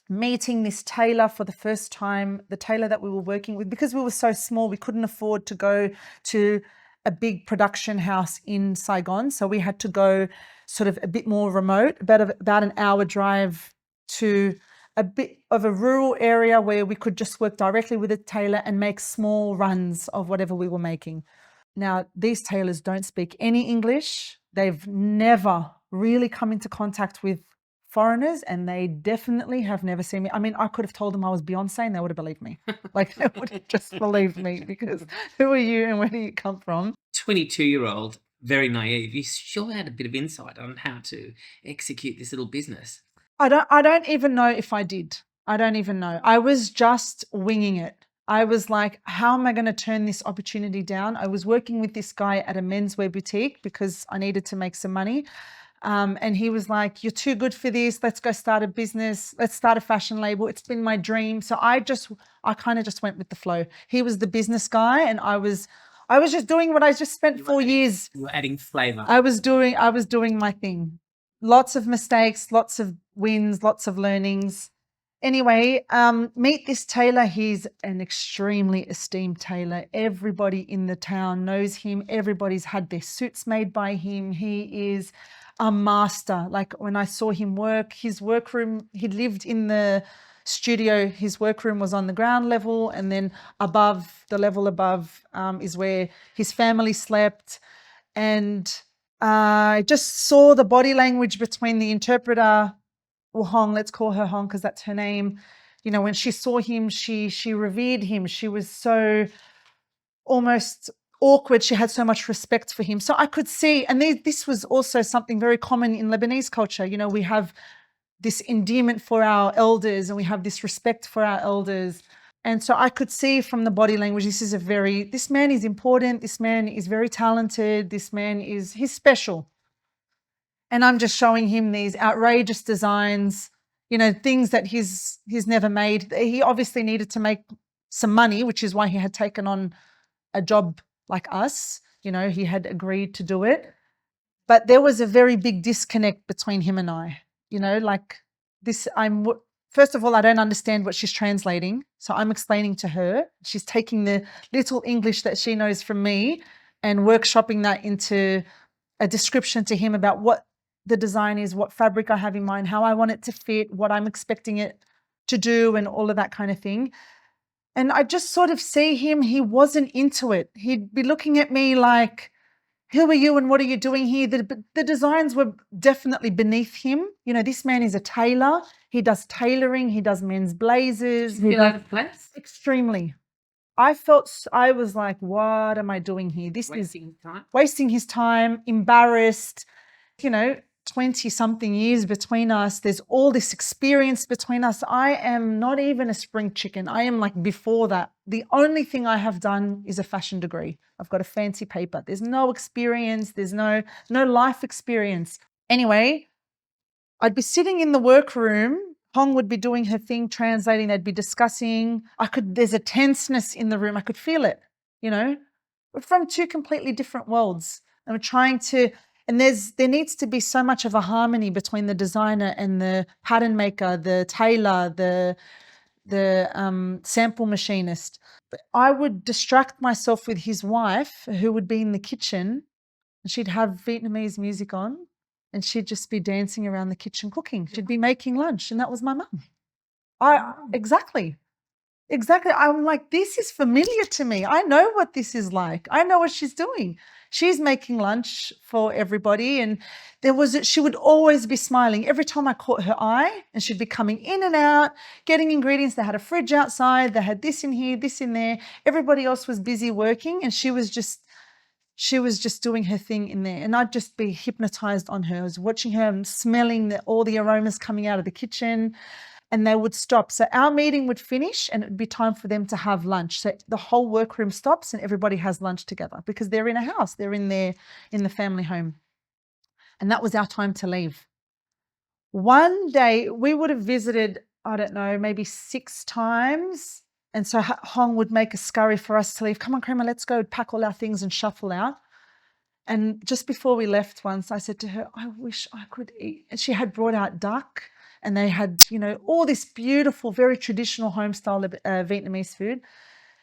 meeting this tailor for the first time, the tailor that we were working with, because we were so small, we couldn't afford to go to a big production house in Saigon. So we had to go sort of a bit more remote, about an hour drive to a bit of a rural area where we could just work directly with a tailor and make small runs of whatever we were making. Now, these tailors don't speak any English. They've never really come into contact with foreigners, and they definitely have never seen me. I mean, I could have told them I was Beyonce and they would have believed me. Like, they would have just believed me, because who are you and where do you come from? 22-year-old, very naive. You sure had a bit of insight on how to execute this little business. I don't even know if I did. I don't even know. I was just winging it. I was like, how am I going to turn this opportunity down? I was working with this guy at a menswear boutique because I needed to make some money. And he was like, you're too good for this. Let's go start a business. Let's start a fashion label. It's been my dream. So I kind of just went with the flow. He was the business guy and I was just doing what I just spent 4 years. You were adding flavor. I was doing my thing. Lots of mistakes, lots of wins, lots of learnings. Anyway, meet this tailor. He's an extremely esteemed tailor. Everybody in the town knows him. Everybody's had their suits made by him. He is a master. Like when I saw him work, his workroom, he lived in the studio. His workroom was on the ground level, and then above, the level above, is where his family slept. And I just saw the body language between the interpreter, or Hong, let's call her Hong because that's her name. You know, when she saw him, she revered him. She was so almost awkward. She had so much respect for him. So I could see, and this was also something very common in Lebanese culture. You know, we have this endearment for our elders and we have this respect for our elders. And so I could see from the body language, this man is important. This man is very talented. He's special. And I'm just showing him these outrageous designs, you know, things that he's never made. He obviously needed to make some money, which is why he had taken on a job like us. You know, he had agreed to do it. But there was a very big disconnect between him and I. You know, like this, first of all, I don't understand what she's translating. So I'm explaining to her. She's taking the little English that she knows from me and workshopping that into a description to him about what the design is, what fabric I have in mind, how I want it to fit, what I'm expecting it to do, and all of that kind of thing. And I just sort of see him, he wasn't into it. He'd be looking at me like, who are you and what are you doing here? The designs were definitely beneath him. You know, this man is a tailor. He does tailoring. He does men's blazers. Did you feel out of place? Extremely. I was like, what am I doing here? This is wasting his time, embarrassed. You know, 20-something years between us. There's all this experience between us. I am not even a spring chicken. I am like before that. The only thing I have done is a fashion degree. I've got a fancy paper. There's no experience. There's no life experience. Anyway, I'd be sitting in the workroom. Hong would be doing her thing, translating. They'd be discussing. There's a tenseness in the room. I could feel it, you know. We're from two completely different worlds. And we're trying to, and there needs to be so much of a harmony between the designer and the pattern maker, the tailor, the sample machinist. But I would distract myself with his wife, who would be in the kitchen, and she'd have Vietnamese music on, and she'd just be dancing around the kitchen cooking. She'd be making lunch, and that was my mum. Exactly. I'm like, this is familiar to me. I know what this is like. I know what she's doing. She's making lunch for everybody. And she would always be smiling every time I caught her eye, and she'd be coming in and out, getting ingredients. They had a fridge outside. They had this in here, this in there. Everybody else was busy working, and she was just doing her thing in there. And I'd just be hypnotized on her. I was watching her and smelling all the aromas coming out of the kitchen. And they would stop. So our meeting would finish and it would be time for them to have lunch. So the whole workroom stops and everybody has lunch together because they're in a house. They're in the family home. And that was our time to leave. One day we would have visited, I don't know, maybe 6 times. And so Hong would make a scurry for us to leave. Come on, Karima, let's go pack all our things and shuffle out. And just before we left once, I said to her, I wish I could eat. And she had brought out duck. And they had, you know, all this beautiful, very traditional home-style Vietnamese food.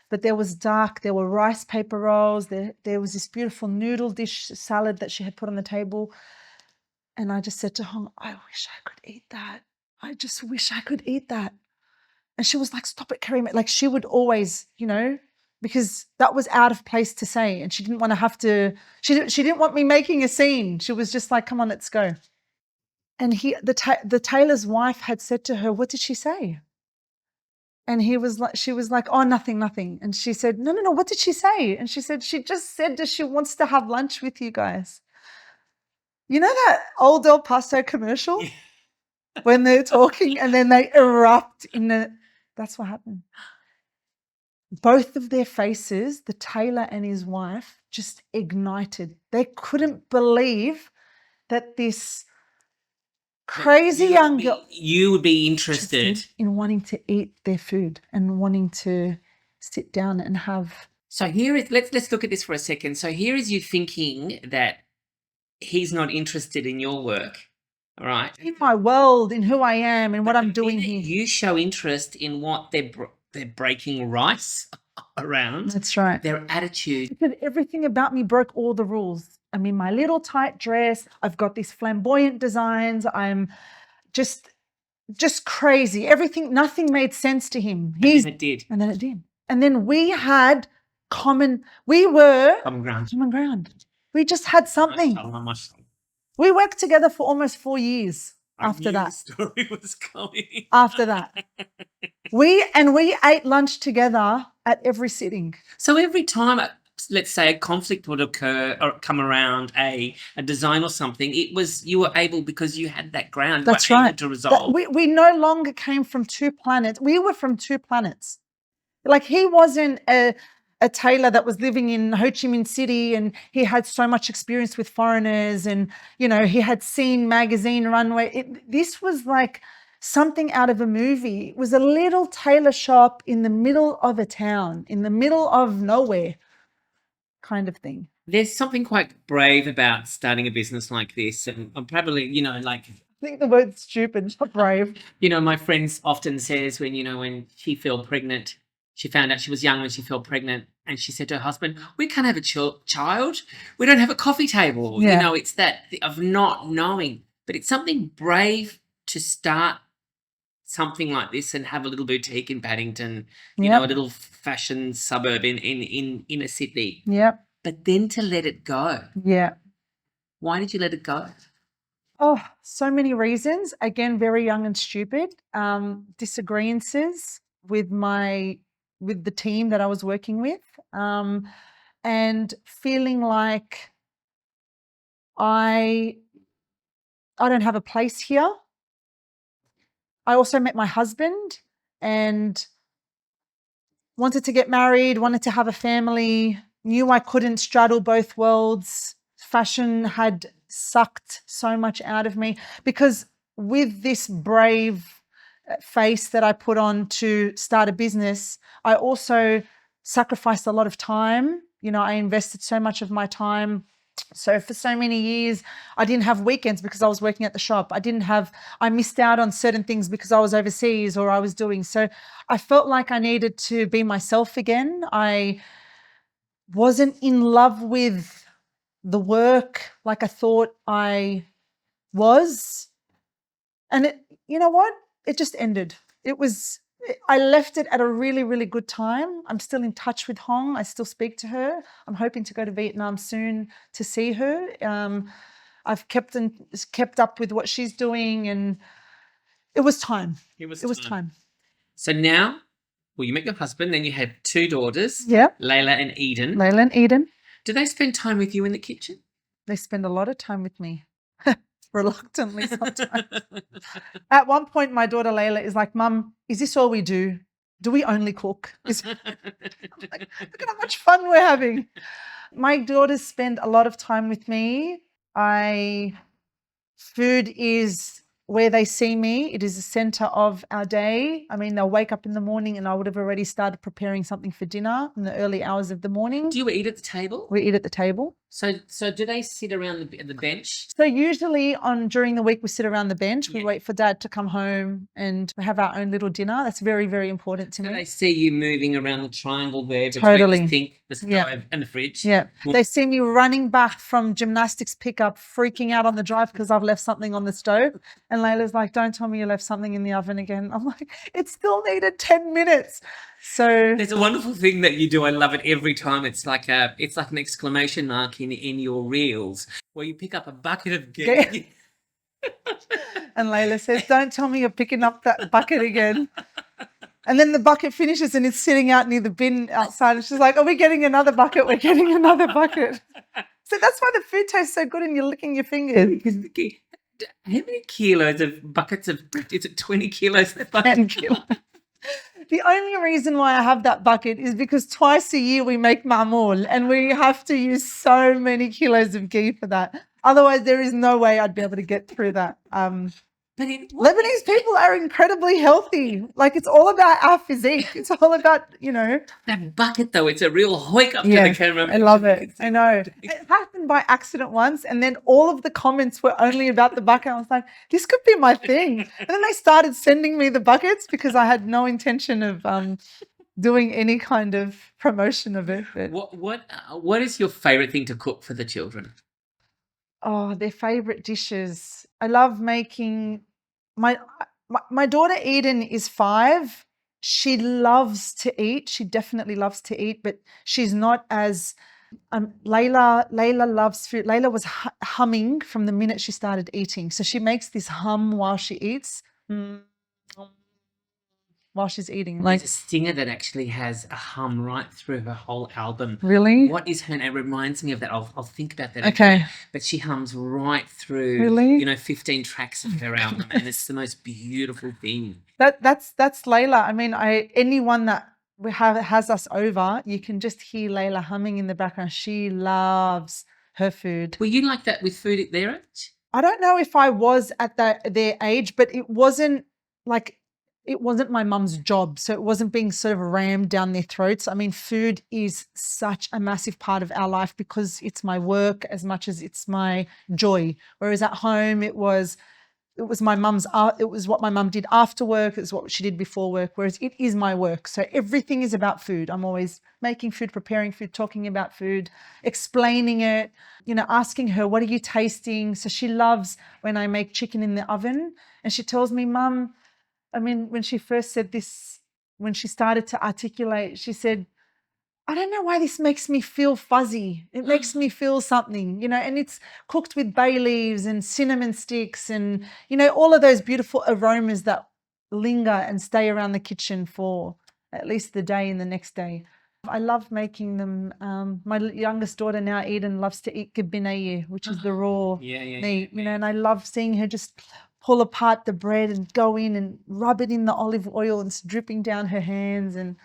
But there was duck, there were rice paper rolls, there was this beautiful noodle dish salad that she had put on the table. And I just said to Hong, I wish I could eat that. I just wish I could eat that. And she was like, stop it, Karima. Like she would always, you know, because that was out of place to say. And she didn't want to have to, she didn't want me making a scene. She was just like, come on, let's go. And the tailor's wife had said to her, what did she say? And she was like, oh, nothing. And she said, no, what did she say? And she said, she just said that she wants to have lunch with you guys. You know that old El Paso commercial? Yeah. When they're talking and then they erupt that's what happened. Both of their faces, the tailor and his wife, just ignited. They couldn't believe that this crazy young girl, you would be interested in wanting to eat their food and wanting to sit down and have. So let's look at this for a second. So here is you thinking that he's not interested in your work, all right? In my world, in who I am and what I'm doing here. You show interest in what they're breaking rice around. That's right. Their attitude. Because everything about me broke all the rules. I'm in my little tight dress. I've got these flamboyant designs. I'm just crazy. Everything, nothing made sense to him. It did. And then it did. And then we had we were Common ground. common ground. We just had something. We worked together for almost 4 years after that. The story was coming. After that. We ate lunch together at every sitting. So every time, let's say, a conflict would occur or come around a design or something, you were able, because you had that ground. That's you were right. able to resolve. We no longer came from two planets. We were from two planets. Like, he wasn't a tailor that was living in Ho Chi Minh City and he had so much experience with foreigners and, you know, he had seen magazine runway. This was like something out of a movie. It was a little tailor shop in the middle of a town, in the middle of nowhere kind of thing. There's something quite brave about starting a business like this. And I'm probably, you know, like... I think the word's stupid, not brave. You know, my friends often says when she fell pregnant, she found out she was young when she fell pregnant, and she said to her husband, we can't have a child. We don't have a coffee table. Yeah. You know, it's that of not knowing. But it's something brave to start something like this and have a little boutique in Paddington, you know, a little fashion suburb in inner Sydney. Yep. But then to let it go. Yeah. Why did you let it go? Oh, so many reasons. Again, very young and stupid. Disagreements with the team that I was working with, and feeling like I don't have a place here. I also met my husband and wanted to get married, wanted to have a family, knew I couldn't straddle both worlds. Fashion had sucked so much out of me, because with this brave face that I put on to start a business, I also sacrificed a lot of time. You know, I invested so much of my time. So for so many years, I didn't have weekends because I was working at the shop. I missed out on certain things because I was overseas or I was doing. So I felt like I needed to be myself again. I wasn't in love with the work like I thought I was. And you know what? It just ended. I left it at a really, really good time. I'm still in touch with Hong. I still speak to her. I'm hoping to go to Vietnam soon to see her. I've kept up with what she's doing, and it was time. It was time. So now, well, you met your husband, then you had 2 daughters. Yeah. Layla and Eden. Layla and Eden. Do they spend time with you in the kitchen? They spend a lot of time with me. Reluctantly sometimes. At one point, my daughter Layla is like, Mum, is this all we do? Do we only cook? I'm like, look at how much fun we're having. My daughters spend a lot of time with me. Food is where they see me. It is the center of our day. I mean, they'll wake up in the morning and I would have already started preparing something for dinner in the early hours of the morning. Do you eat at the table? We eat at the table. So do they sit around the bench? So usually during the week we sit around the bench. We wait for Dad to come home and we have our own little dinner. That's very, very important to me. They see you moving around the triangle there between the sink, the stove and the fridge. Yeah. They see me running back from gymnastics pickup, freaking out on the drive because I've left something on the stove. And Layla's like, don't tell me you left something in the oven again. I'm like, it still needed 10 minutes. So there's a wonderful thing that you do. I love it every time. It's like an exclamation mark in your reels where you pick up a bucket of ghee. And Layla says, don't tell me you're picking up that bucket again. And then the bucket finishes and it's sitting out near the bin outside. And she's like, are we getting another bucket? We're getting another bucket. So that's why the food tastes so good and you're licking your fingers. How many kilos of buckets of, is it 20 kilos? 10 kilos. The only reason why I have that bucket is because twice a year we make mamul and we have to use so many kilos of ghee for that. Otherwise, there is no way I'd be able to get through that. But Lebanese people are incredibly healthy. Like, it's all about our physique. It's all about, you know. That bucket, though, it's a real hoik up to the camera. I love it. I know. It happened by accident once, and then all of the comments were only about the bucket. I was like, this could be my thing. And then they started sending me the buckets because I had no intention of doing any kind of promotion of it. What is your favourite thing to cook for the children? Oh, their favorite dishes. I love making my daughter Eden is 5. She loves to eat. She definitely loves to eat, but she's not as Layla loves food. Layla was humming from the minute she started eating. So she makes this hum while she eats. While she's eating. There's a singer that actually has a hum right through her whole album. Really? What is her name? It reminds me of that. I'll think about that. Okay. Actually. But she hums right through, Really? 15 tracks of her album, and it's the most beautiful thing. That's Layla. I mean, anyone that has us over, you can just hear Layla humming in the background. She loves her food. Were you like that with food at their age? I don't know if I was at their age, but it wasn't my mum's job. So it wasn't being sort of rammed down their throats. I mean, food is such a massive part of our life because it's my work as much as it's my joy. Whereas at home, it was my mum's art. It was what my mum did after work. It's what she did before work. Whereas it is my work. So everything is about food. I'm always making food, preparing food, talking about food, explaining it, asking her, what are you tasting? So she loves when I make chicken in the oven. And she tells me, Mum, I mean, when she first said this, when she started to articulate, she said, I don't know why this makes me feel fuzzy. It makes me feel something, and it's cooked with bay leaves and cinnamon sticks and, all of those beautiful aromas that linger and stay around the kitchen for at least the day and the next day. I love making them. My youngest daughter now, Eden, loves to eat gabinaye, which is the raw meat, and I love seeing her just pull apart the bread and go in and rub it in the olive oil and it's dripping down her hands. And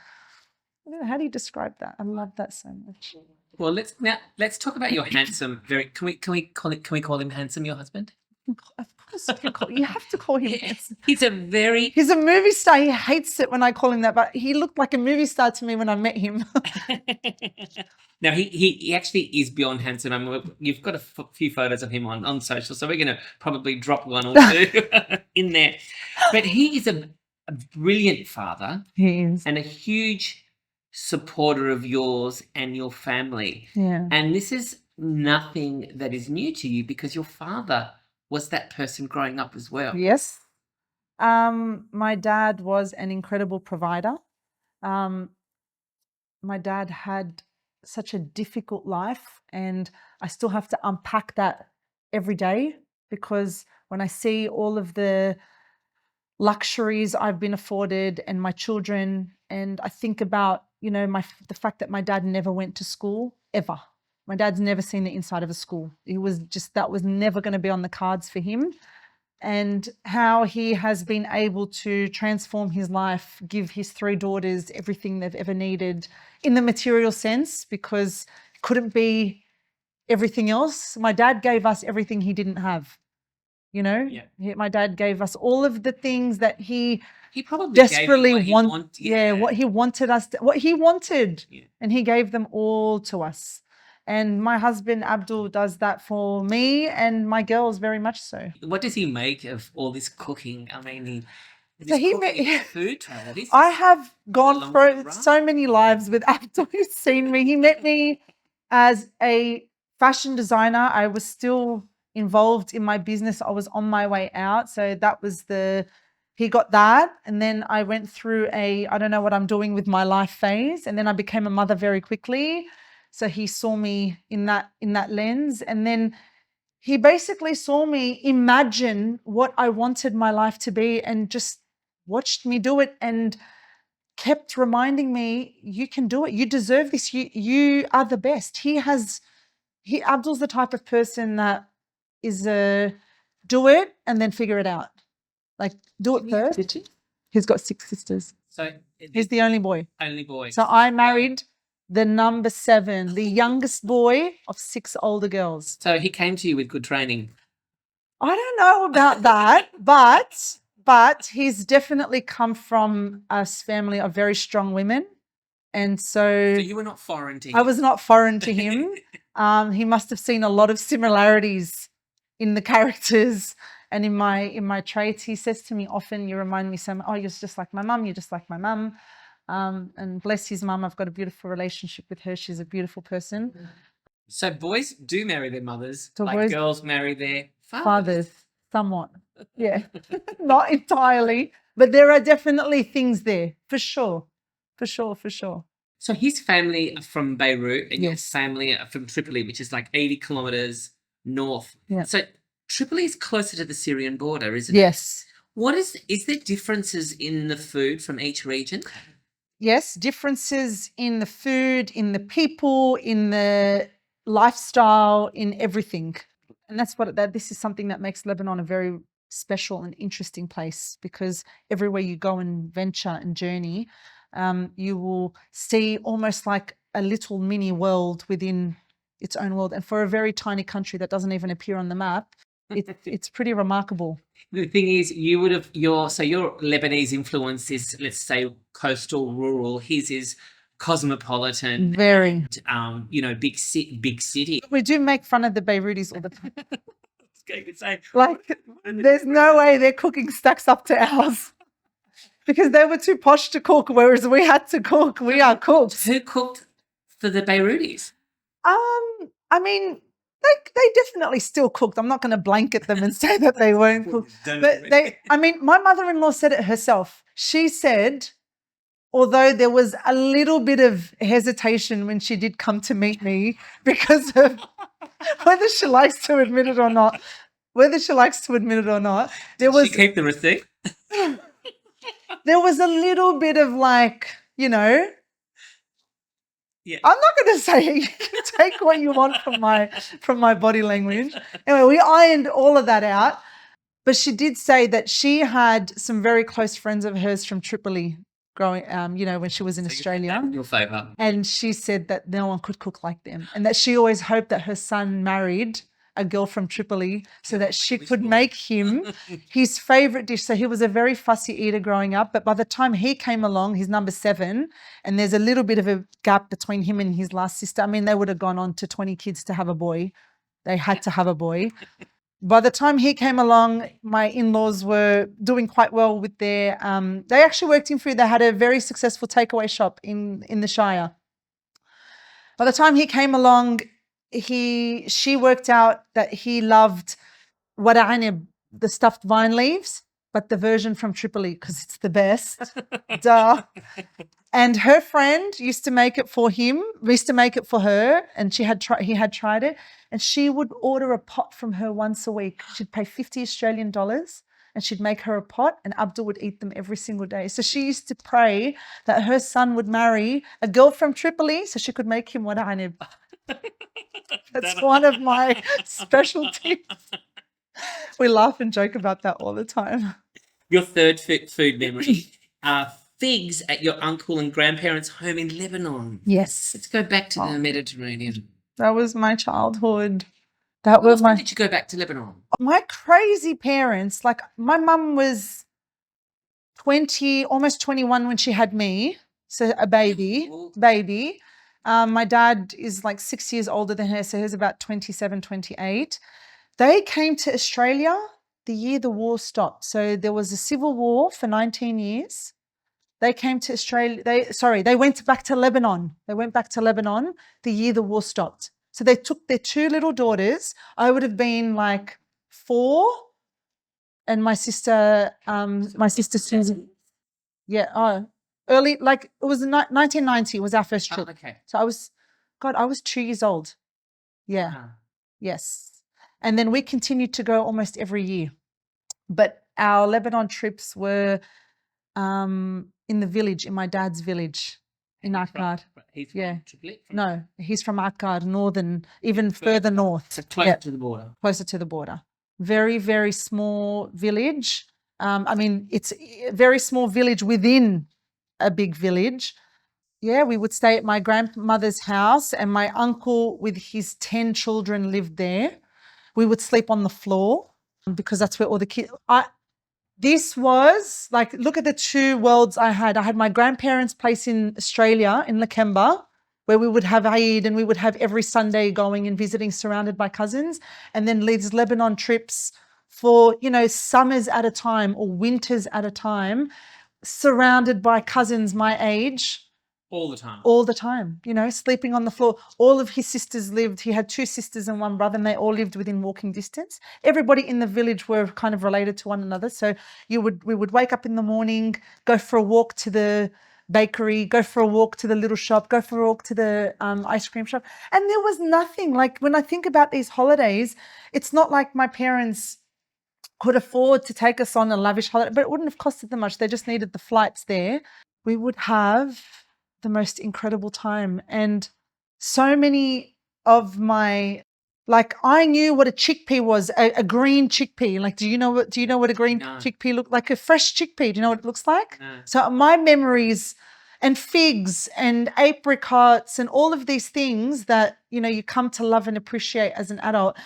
I don't know, how do you describe that? I love that so much. Well, let's talk about your handsome. Can we call him handsome? Your husband? Of course, you have to call him handsome. He's a movie star. He hates it when I call him that, but he looked like a movie star to me when I met him. Now he actually is beyond handsome. I mean, you've got a few photos of him on social, so we're going to probably drop one or two in there. But he is a brilliant father. He is, and a huge supporter of yours and your family. Yeah. And this is nothing that is new to you because your father was that person growing up as well. Yes. My dad was an incredible provider. My dad had such a difficult life, and I still have to unpack that every day because when I see all of the luxuries I've been afforded and my children, and I think about, the fact that my dad never went to school ever. My dad's never seen the inside of a school. That was never going to be on the cards for him. And how he has been able to transform his life, give his 3 daughters everything they've ever needed in the material sense, because it couldn't be everything else. My dad gave us everything he didn't have. My dad gave us all of the things that he probably desperately wanted. What he wanted us to, what he wanted, and he gave them all to us. And my husband Abdul does that for me and my girls very much so. What does he make of all this cooking? I mean, food travel. I have gone through so many lives with Abdul. Who's seen me? He met me as a fashion designer. I was still involved in my business. I was on my way out. So that was he got that. And then I went through I don't know what I'm doing with my life phase. And then I became a mother very quickly. So he saw me in that lens. And then he basically saw me imagine what I wanted my life to be and just watched me do it and kept reminding me, you can do it. You deserve this. You are the best. Abdul's the type of person that is do it and then figure it out. Like, do it first. He's got 6 sisters. So he's the only boy. Only boy. So I married the number 7, the youngest boy of 6 older girls. So he came to you with good training. I don't know about that, but he's definitely come from a family of very strong women. And so you were not foreign to him. I was not foreign to him. He must have seen a lot of similarities in the characters and in my traits. He says to me often, you remind me so much, you're just like my mum, you're just like my mum. And bless his mum, I've got a beautiful relationship with her. She's a beautiful person. So boys do marry their mothers, So like boys- girls marry their Fathers, somewhat. Yeah, not entirely, but there are definitely things there for sure. For sure, for sure. So his family are from Beirut and your Yes. family are from Tripoli, which is like 80 kilometers north. Yeah. So Tripoli is closer to the Syrian border, isn't it? Yes. What is there differences in the food from each region? Yes, differences in the food, in the people, in the lifestyle, in everything. And that's what this is something that makes Lebanon a very special and interesting place, because everywhere you go and venture and journey, you will see almost like a little mini world within its own world. And for a very tiny country that doesn't even appear on the map, it's pretty remarkable. The thing is, you would have your Lebanese influence is, let's say, coastal, rural. His is cosmopolitan, Very. and, big city. We do make fun of the Beirutis all the time. I was going to say, Like, there's no way their cooking stacks up to ours, because they were too posh to cook, whereas we had to cook. We are cooks. Who cooked for the Beirutis? I mean, they definitely still cooked. I'm not going to blanket them and say that they weren't cooked. But my mother-in-law said it herself. She said, although there was a little bit of hesitation when she did come to meet me, because of whether she likes to admit it or not, there was. She keep the receipt. There was a little bit of like, Yeah. I'm not going to say you can take what you want from my body language. Anyway, we ironed all of that out. But she did say that she had some very close friends of hers from Tripoli growing, when she was in Australia. Your favour. And she said that no one could cook like them, and that she always hoped that her son married a girl from Tripoli so that she could make him his favorite dish. So he was a very fussy eater growing up, but by the time he came along, he's number 7, and there's a little bit of a gap between him and his last sister. I mean, they would have gone on to 20 kids to have a boy. They had to have a boy. By the time he came along, my in-laws were doing quite well with their, they actually worked in food. They had a very successful takeaway shop in the Shire. By the time he came along, she worked out that he loved wara'anib, the stuffed vine leaves, but the version from Tripoli, because it's the best. Duh. And her friend used to make it for him, used to make it for her, and he had tried it, and she would order a pot from her once a week. She'd pay 50 Australian dollars, and she'd make her a pot, and Abdul would eat them every single day. So she used to pray that her son would marry a girl from Tripoli so she could make him wara'anib. That's one of my specialties. We laugh and joke about that all the time. Your third food memory are figs at your uncle and grandparents' home in Lebanon. Yes. Let's go back to the Mediterranean. That was my childhood. When did you go back to Lebanon? My crazy parents, like my mum was 20, almost 21 when she had me. So a baby. My dad is like 6 years older than her, so he was about 27, 28. They came to Australia the year the war stopped. So there was a civil war for 19 years. They came to Australia. They went back to Lebanon. They went back to Lebanon the year the war stopped. So they took their 2 little daughters. I would have been like 4, and my sister Susan. Yeah, early, like it was 1990 was our first trip. Oh, okay. So I was 2 years old. Yeah. Yes. And then we continued to go almost every year. But our Lebanon trips were in the village, in my dad's village in Akkad. He's from Tripoli? No, he's from Akkad, northern, even further north. So closer to the border. Closer to the border. Very, very small village. I mean, it's a very small village within a big village. Yeah, we would stay at my grandmother's house, and my uncle with his 10 children lived there. We would sleep on the floor because that's where all the kids... This was like, look at the 2 worlds I had. I had my grandparents' place in Australia, in Lakemba, where we would have Eid and we would have every Sunday going and visiting, surrounded by cousins. And then these Lebanon trips for, summers at a time or winters at a time, surrounded by cousins my age, All the time. all the time, sleeping on the floor. All of his sisters lived, he had 2 sisters and 1 brother, and they all lived within walking distance. Everybody in the village were kind of related to one another. So we would wake up in the morning, go for a walk to the bakery, go for a walk to the little shop, go for a walk to the ice cream shop. And there was nothing, like when I think about these holidays, it's not like my parents could afford to take us on a lavish holiday, but it wouldn't have costed them much. They just needed the flights there. We would have the most incredible time. And so many of my, like, I knew what a chickpea was, a green chickpea. Like, do you know what a green No. chickpea look like? A fresh chickpea. Do you know what it looks like? No. So my memories, and figs and apricots and all of these things that, you come to love and appreciate as an adult,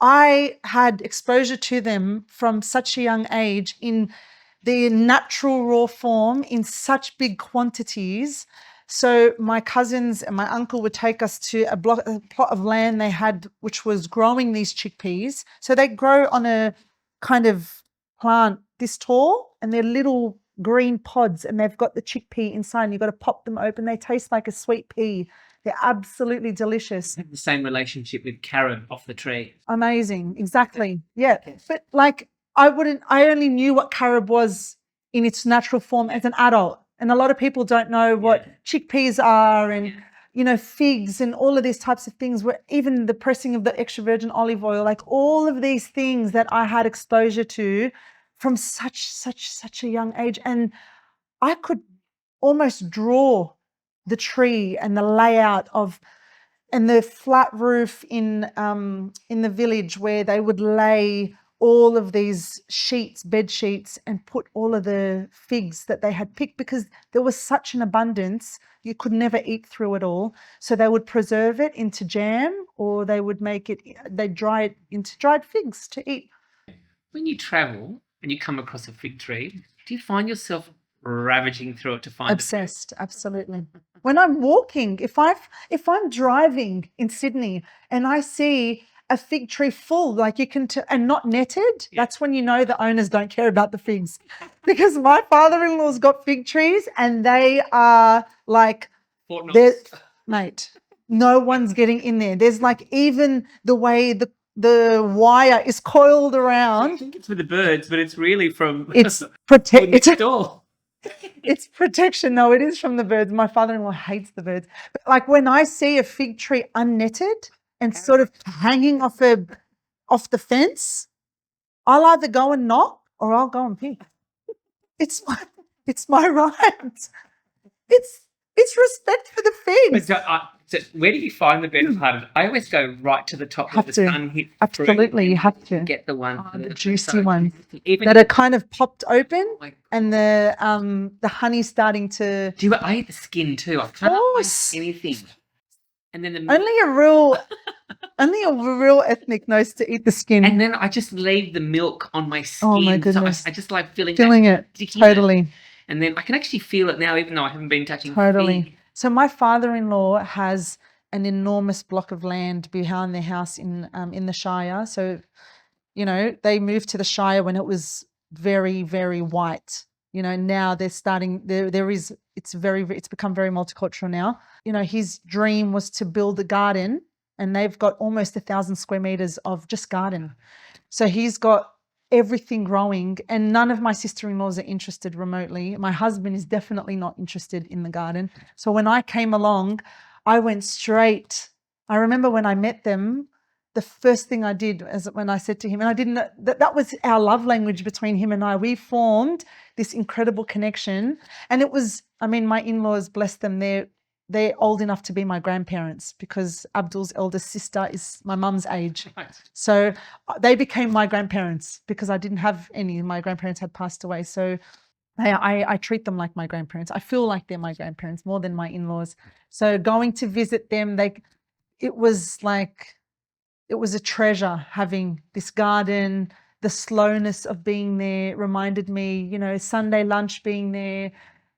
I had exposure to them from such a young age in the natural raw form in such big quantities. So my cousins and my uncle would take us to a plot of land they had, which was growing these chickpeas. So they grow on a kind of plant this tall, and they're little green pods, and they've got the chickpea inside, and you've got to pop them open. They taste like a sweet pea. They're absolutely delicious. Have the same relationship with carob off the tree. Amazing. Exactly. Yeah. But like, I only knew what carob was in its natural form as an adult. And a lot of people don't know what chickpeas are, and, figs and all of these types of things, where even the pressing of the extra virgin olive oil, like all of these things that I had exposure to from such a young age. And I could almost draw the tree and the layout of, and the flat roof in the village, where they would lay all of these bed sheets, and put all of the figs that they had picked, because there was such an abundance, you could never eat through it all. So they would preserve it into jam, or they'd dry it into dried figs to eat. When you travel and you come across a fig tree, do you find yourself ravaging through it to find Obsessed, absolutely. When I'm walking, if I'm driving in Sydney and I see a fig tree full, like you can, and not netted, that's when you know the owners don't care about the figs. Because my father-in-law's got fig trees, and they are like, mate, no one's getting in there. There's like, even the way the wire is coiled around. I think it's for the birds, but it's really from it's It's protection. No, it is from the birds. My father-in-law hates the birds. But like, when I see a fig tree unnetted and sort of hanging off the fence, I'll either go and knock, or I'll go and pick. It's my right. It's respect for the figs. So where do you find the better part of it? I always go right to the top where the sun hits. Absolutely, you have to get the one, the juicy ones that are kind of popped open, and the honey's starting to. I eat the skin too. I can't eat anything. And then only a real ethnic knows to eat the skin. And then I just leave the milk on my skin. Oh my goodness! So I just like feeling it totally. And then I can actually feel it now, even though I haven't been touching. Totally. So my father-in-law has an enormous block of land behind their house in the Shire. So, they moved to the Shire when it was very, very white. Now they're starting. It's become very multicultural now. His dream was to build a garden, and they've got almost 1,000 square meters of just garden. So he's got everything growing, and none of my sister-in-laws are interested remotely. My husband is definitely not interested in the garden. So when I came along, I went straight. I remember when I met them, the first thing I did is when I said to him, and I didn't know that was our love language between him and I. We formed this incredible connection, and it was, my in-laws, bless them, they're old enough to be my grandparents, because Abdul's eldest sister is my mum's age. Right. So they became my grandparents, because I didn't have any. My grandparents had passed away. So I treat them like my grandparents. I feel like they're my grandparents more than my in-laws. So going to visit them, it was a treasure having this garden. The slowness of being there reminded me, Sunday lunch being there,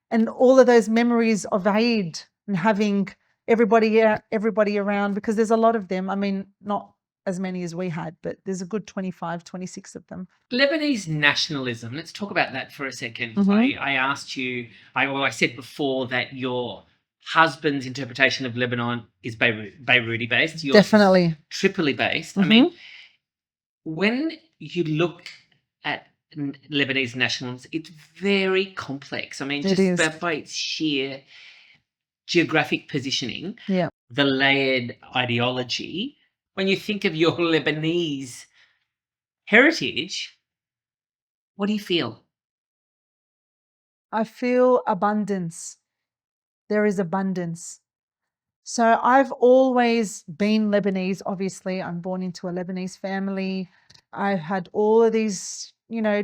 and all of those memories of Eid, and having everybody around, because there's a lot of them. Not as many as we had, but there's a good 25, 26 of them. Lebanese nationalism. Let's talk about that for a second. Mm-hmm. I asked you, I said before that your husband's interpretation of Lebanon is Beiruti based. Yours is Definitely. Tripoli based. I Mhm. mean, when you look at Lebanese nationals, it's very complex. I mean, It just is. by its sheer geographic positioning, Yeah. the layered ideology. When you think of your Lebanese heritage, what do you feel? I feel abundance. There is abundance. So I've always been Lebanese. Obviously, I'm born into a Lebanese family. I've had all of these,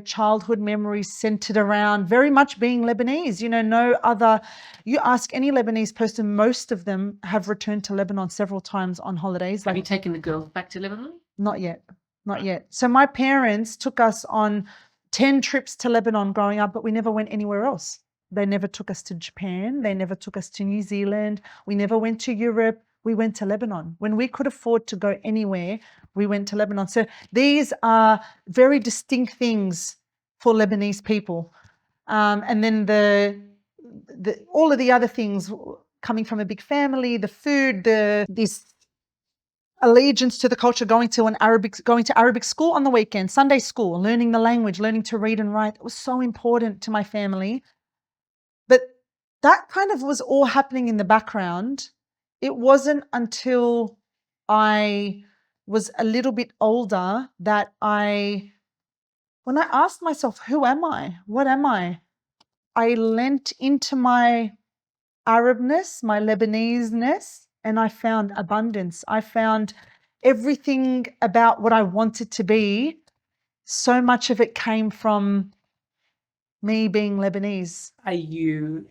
childhood memories centered around very much being Lebanese. No other, you ask any Lebanese person, most of them have returned to Lebanon several times on holidays. Have you taken the girls back to Lebanon? Not yet. Not yet. So my parents took us on 10 trips to Lebanon growing up, but we never went anywhere else. They never took us to Japan. They never took us to New Zealand. We never went to Europe. We went to Lebanon. When we could afford to go anywhere, we went to Lebanon. So these are very distinct things for Lebanese people. And then all of the other things coming from a big family, the food, this allegiance to the culture, going to Arabic school on the weekend, Sunday school, learning the language, learning to read and write. It was so important to my family. But that kind of was all happening in the background. It wasn't until I was a little bit older that when I asked myself, who am I? What am I lent into my Arabness, my Lebanese-ness, and I found abundance. I found everything about what I wanted to be. So much of it came from me being Lebanese. Are you?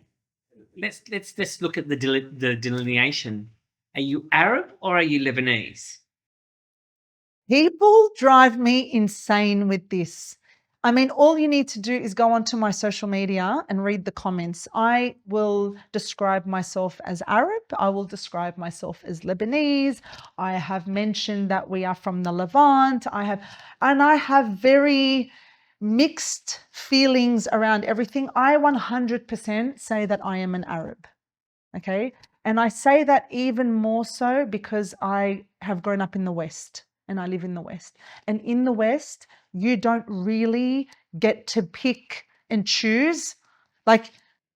Let's look at the delineation. Are you Arab or are you Lebanese? People drive me insane with this. I mean, all you need to do is go onto my social media and read the comments. I will describe myself as Arab. I will describe myself as Lebanese. I have mentioned that we are from the Levant. I have very mixed feelings around everything. I 100% say that I am an Arab. Okay. And I say that even more so because I have grown up in the West and I live in the West. And in the West, you don't really get to pick and choose. Like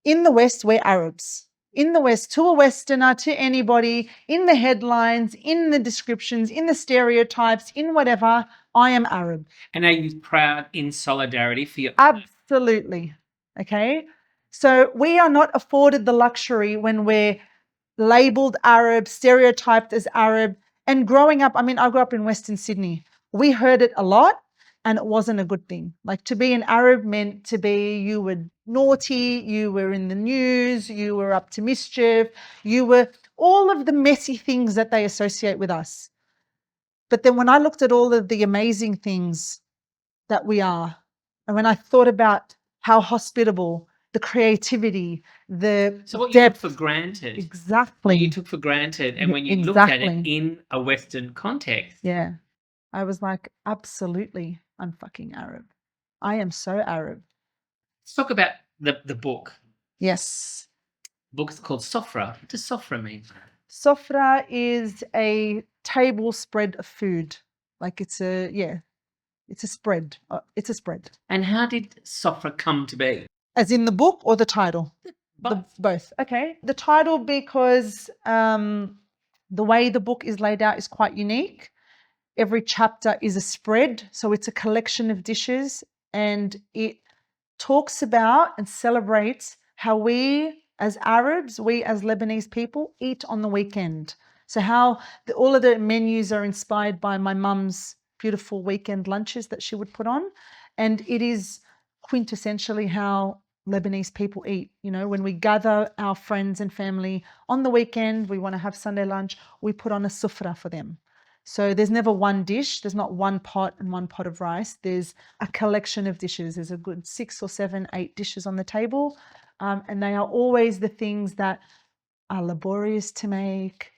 in the West, we're Arabs. In the West, to a Westerner, to anybody, in the headlines, in the descriptions, in the stereotypes, in whatever, I am Arab. And are you proud in solidarity for your? Absolutely. Okay. So we are not afforded the luxury when we're labeled Arab, stereotyped as Arab. And growing up, I mean, I grew up in Western Sydney. We heard it a lot and it wasn't a good thing. Like to be an Arab meant to be, you were naughty, you were in the news, you were up to mischief, you were all of the messy things that they associate with us. But then when I looked at all of the amazing things that we are, and when I thought about how hospitable, the creativity, the So what depth, you took for granted. exactly. What you took for granted, and Yeah, when you looked at it exactly. in a Western context, Yeah, I was like, absolutely, I'm fucking Arab. I am so Arab. let's talk about the book. Yes. The book is called Sofra. What does Sofra mean? Sofra is a table spread of food. Like it's a spread. It's a spread. And how did Sofra come to be? As in the book or the title? Both. Both. Okay. The title because the way the book is laid out is quite unique. Every chapter is a spread, so it's a collection of dishes, and it talks about and celebrates how we as Arabs, we as Lebanese people eat on the weekend. So how all of the menus are inspired by my mum's beautiful weekend lunches that she would put on. And it is quintessentially how Lebanese people eat. When we gather our friends and family on the weekend, we want to have Sunday lunch, we put on a sufra for them. So there's never one dish. There's not one pot and one pot of rice. There's a collection of dishes. There's a good 6 or 7, 8 dishes on the table. And they are always the things that are laborious to make.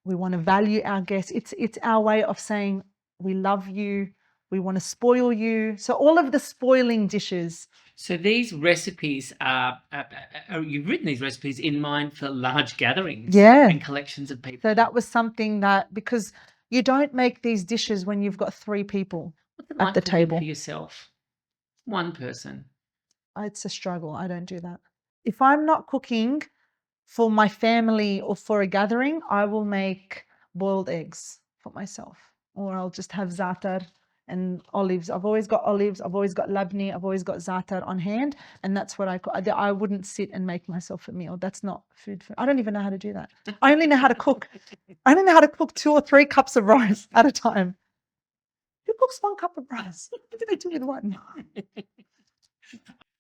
We want to value our guests. It's our way of saying we love you. We want to spoil you. So all of the spoiling dishes So these recipes you've written these recipes in mind for large gatherings Yeah. and collections of people. So that was something that, because you don't make these dishes when you've got 3 people What's it at like the cooking table. for yourself? One person. It's a struggle. I don't do that. If I'm not cooking for my family or for a gathering, I will make boiled eggs for myself, or I'll just have za'atar and olives. I've always got olives. I've always got labni. I've always got za'atar on hand, and that's what I wouldn't sit and make myself a meal. That's not food. I don't even know how to do that. I only know how to cook. I only know how to cook 2 or 3 cups of rice at a time. Who cooks 1 cup of rice? What do they do with one?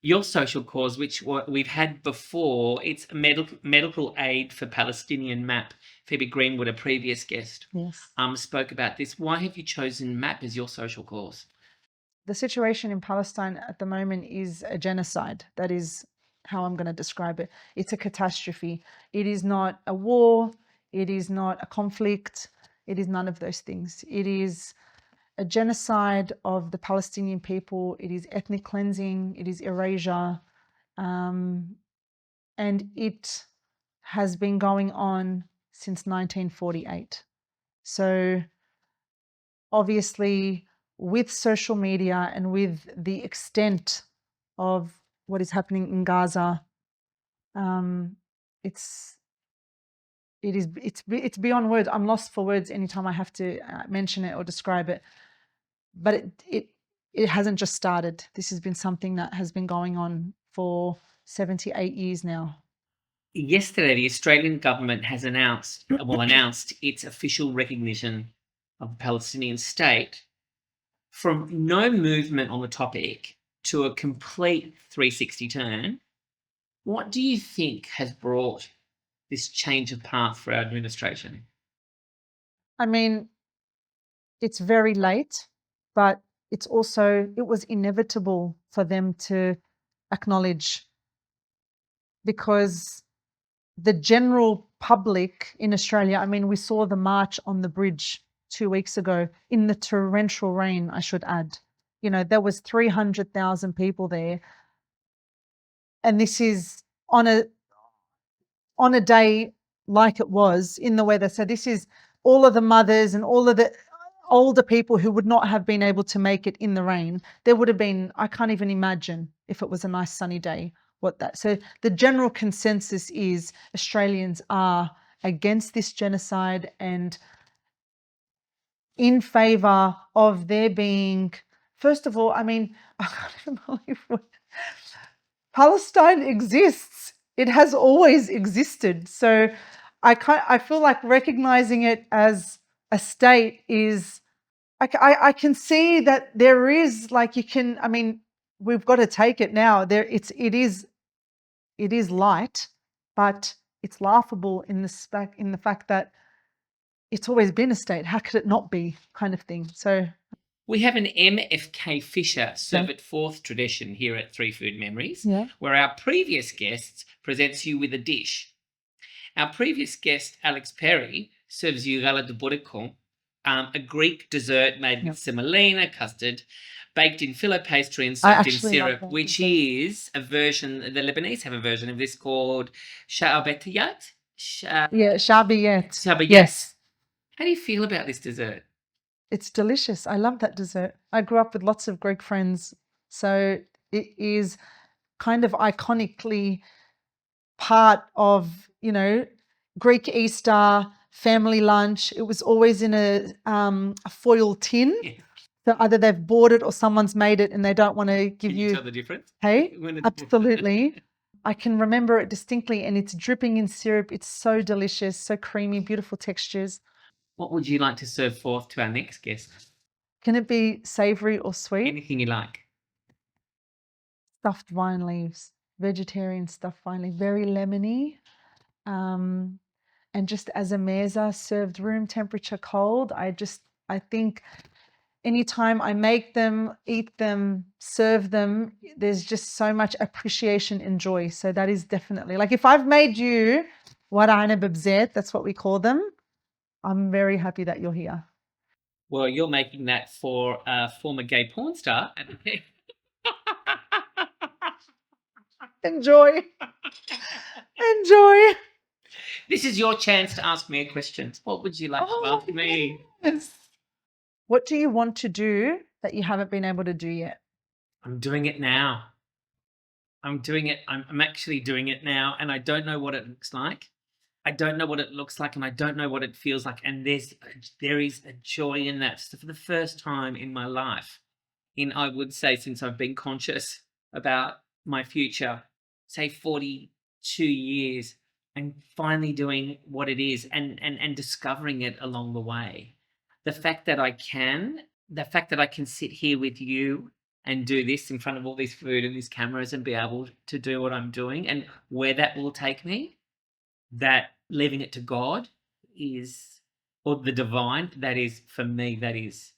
Your social cause, which we've had before, it's medical aid for Palestinian M.A.P. Phoebe Greenwood, a previous guest, Yes. spoke about this. Why have you chosen M.A.P as your social cause? The situation in Palestine at the moment is a genocide. That is how I'm going to describe it. It's a catastrophe. It is not a war. It is not a conflict. It is none of those things. It is a genocide of the Palestinian people. It is ethnic cleansing. It is erasure. And it has been going on since 1948. So obviously, with social media and with the extent of what is happening in Gaza, it's beyond words. I'm lost for words anytime I have to mention it or describe it. But it hasn't just started. This has been something that has been going on for 78 years now. Yesterday, the Australian government has announced its official recognition of the Palestinian state. From no movement on the topic to a complete 360 turn, what do you think has brought this change of path for our administration? I mean, it's very late, but it was inevitable for them to acknowledge, because the general public in Australia, I mean, we saw the march on the bridge 2 weeks ago in the torrential rain, I should add. You know, there was 300,000 people there. And this is on a day like it was in the weather. So this is all of the mothers and all of the older people who would not have been able to make it in the rain. There would have been, I can't even imagine if it was a nice sunny day, so the general consensus is Australians are against this genocide and in favor of there being, first of all, I mean, I can't even believe Palestine exists. It has always existed. So I feel like recognizing it as a state is, I can see that there is, like, I mean, we've got to take it now. It is light, but it's laughable in the fact that it's always been a state. How could it not be, kind of thing? So We have an MFK Fisher serve it forth tradition here at Three Food Memories, yeah. where our previous guest presents you with a dish. Our previous guest, Alex Perry, serves you gala de bourriquot, a Greek dessert made with semolina custard, baked in filo pastry and soaked in syrup, which is a version, the Lebanese have a version of this called sha'abetiyat. Shabiyet. Yes. How do you feel about this dessert? It's delicious. I love that dessert. I grew up with lots of Greek friends. So it is kind of iconically part of, Greek Easter, family lunch. It was always in a foil tin. Yeah. So either they've bought it or someone's made it and they don't want to give Can you tell the difference? Hey, When it's absolutely. I can remember it distinctly, and it's dripping in syrup. It's so delicious, so creamy, beautiful textures. What would you like to serve forth to our next guest? Can it be savory or sweet? Anything you like. Stuffed vine leaves, vegetarian stuffed vine leaves, very lemony. And just as a meza, served room temperature cold. I think anytime I make them, eat them, serve them, there's just so much appreciation and joy. So that is definitely, like, if I've made you warana bibzet, that's what we call them, I'm very happy that you're here. Well, you're making that for a former gay porn star. Enjoy. Enjoy. This is your chance to ask me a question. What would you like to ask me? Yes. What do you want to do that you haven't been able to do yet? I'm doing it now. I'm doing it. I'm actually doing it now, and I don't know what it looks like. I don't know what it looks like, and I don't know what it feels like. And there is a joy in that. So for the first time in my life, I would say since I've been conscious about my future, say 42 years, I'm finally doing what it is and discovering it along the way. The fact that I can sit here with you and do this in front of all this food and these cameras and be able to do what I'm doing and where that will take me, that leaving it to God is, or the divine, that is for me, that's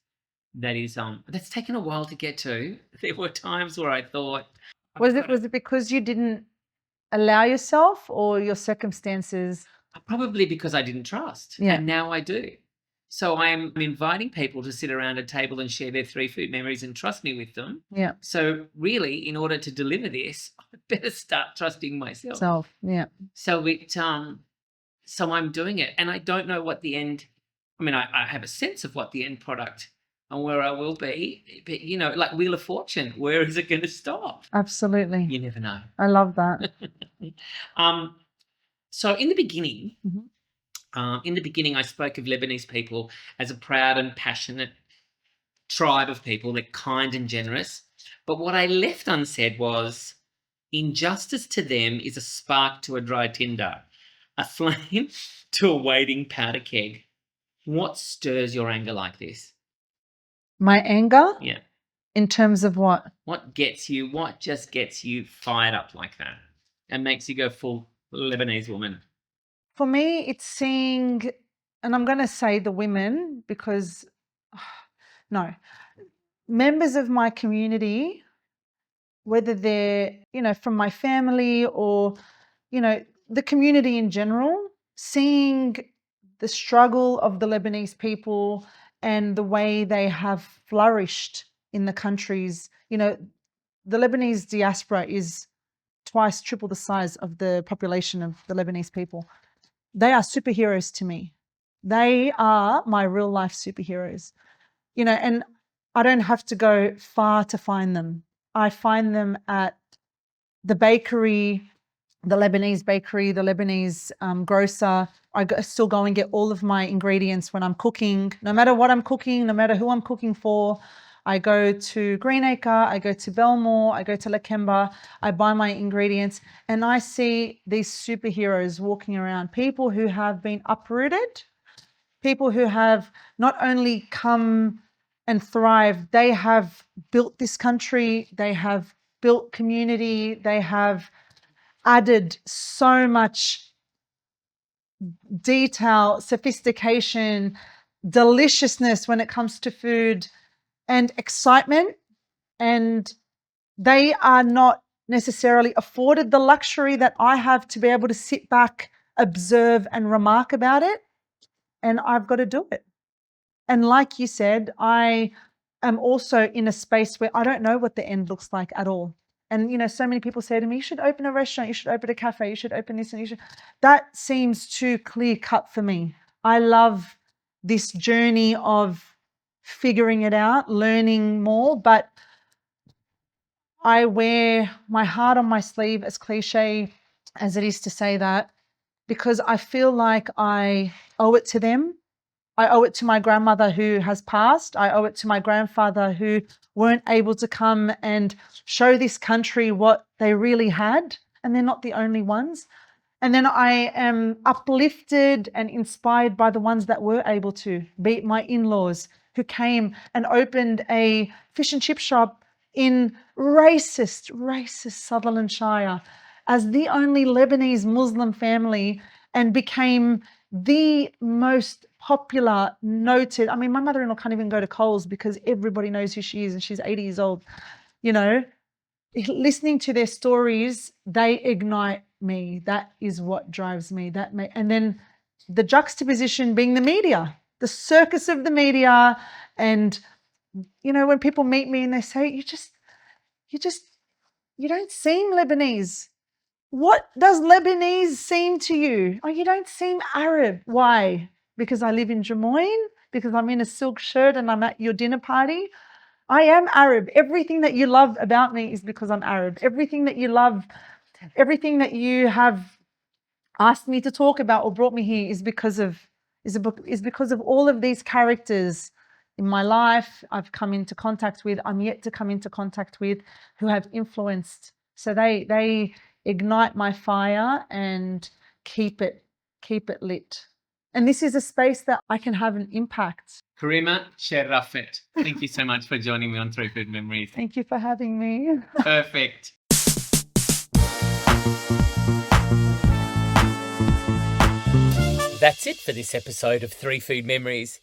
taken a while to get to. There were times where I thought, Was it because you didn't allow yourself or your circumstances? probably because I didn't trust, Yeah. and now I do. So I'm inviting people to sit around a table and share their 3 food memories and trust me with them. Yeah. So really, in order to deliver this, I better start trusting myself. Yeah. So I'm doing it, and I don't know what the end. I mean, I have a sense of what the end product and where I will be, but like Wheel of Fortune, where is it going to stop? Absolutely. You never know. I love that. So in the beginning, Mhm. I spoke of Lebanese people as a proud and passionate tribe of people. They're kind and generous. But what I left unsaid was injustice to them is a spark to a dry tinder, a flame to a waiting powder keg. What stirs your anger like this? My anger? Yeah. In terms of what? What just gets you fired up like that and makes you go full Lebanese woman? For me, it's seeing, and I'm going to say the women because, no, members of my community, whether they're, from my family or, the community in general, seeing the struggle of the Lebanese people and the way they have flourished in the countries. The Lebanese diaspora is twice, triple the size of the population of the Lebanese people. They are superheroes to me. They are my real life superheroes, and I don't have to go far to find them. I find them at the bakery, the Lebanese bakery, the Lebanese grocer. Still go and get all of my ingredients when I'm cooking, no matter what I'm cooking, no matter who I'm cooking for. I go to Greenacre, I go to Belmore, I go to Lakemba, I buy my ingredients, and I see these superheroes walking around, people who have been uprooted, people who have not only come and thrived, they have built this country, they have built community, they have added so much detail, sophistication, deliciousness when it comes to food and excitement. And they are not necessarily afforded the luxury that I have to be able to sit back, observe and remark about it. And I've got to do it. And like you said, I am also in a space where I don't know what the end looks like at all. And, so many people say to me, you should open a restaurant, you should open a cafe, you should open this and you should. That seems too clear cut for me. I love this journey of figuring it out, learning more, but I wear my heart on my sleeve, as cliche as it is to say that, because I feel like I owe it to them. I owe it to my grandmother who has passed. I owe it to my grandfather who weren't able to come and show this country what they really had. And they're not the only ones. And then I am uplifted and inspired by the ones that were able to, be it my in-laws who came and opened a fish and chip shop in racist Sutherland Shire as the only Lebanese Muslim family and became the most popular, noted. I mean, my mother-in-law can't even go to Coles because everybody knows who she is and she's 80 years old. Listening to their stories, they ignite me. That is what drives me. And then the juxtaposition being the media, the circus of the media. And, when people meet me and they say, you don't seem Lebanese. What does Lebanese seem to you? Oh, you don't seem Arab. Why? Because I live in Des Moines? Because I'm in a silk shirt and I'm at your dinner party? I am Arab. Everything that you love about me is because I'm Arab. Everything that you love, everything that you have asked me to talk about or brought me here is because of all of these characters in my life I've come into contact with, I'm yet to come into contact with, who have influenced. So they ignite my fire and keep it lit. And this is a space that I can have an impact. KARIMA-CHLOE. Thank you so much for joining me on Three Food Memories. Thank you for having me. Perfect. That's it for this episode of Three Food Memories.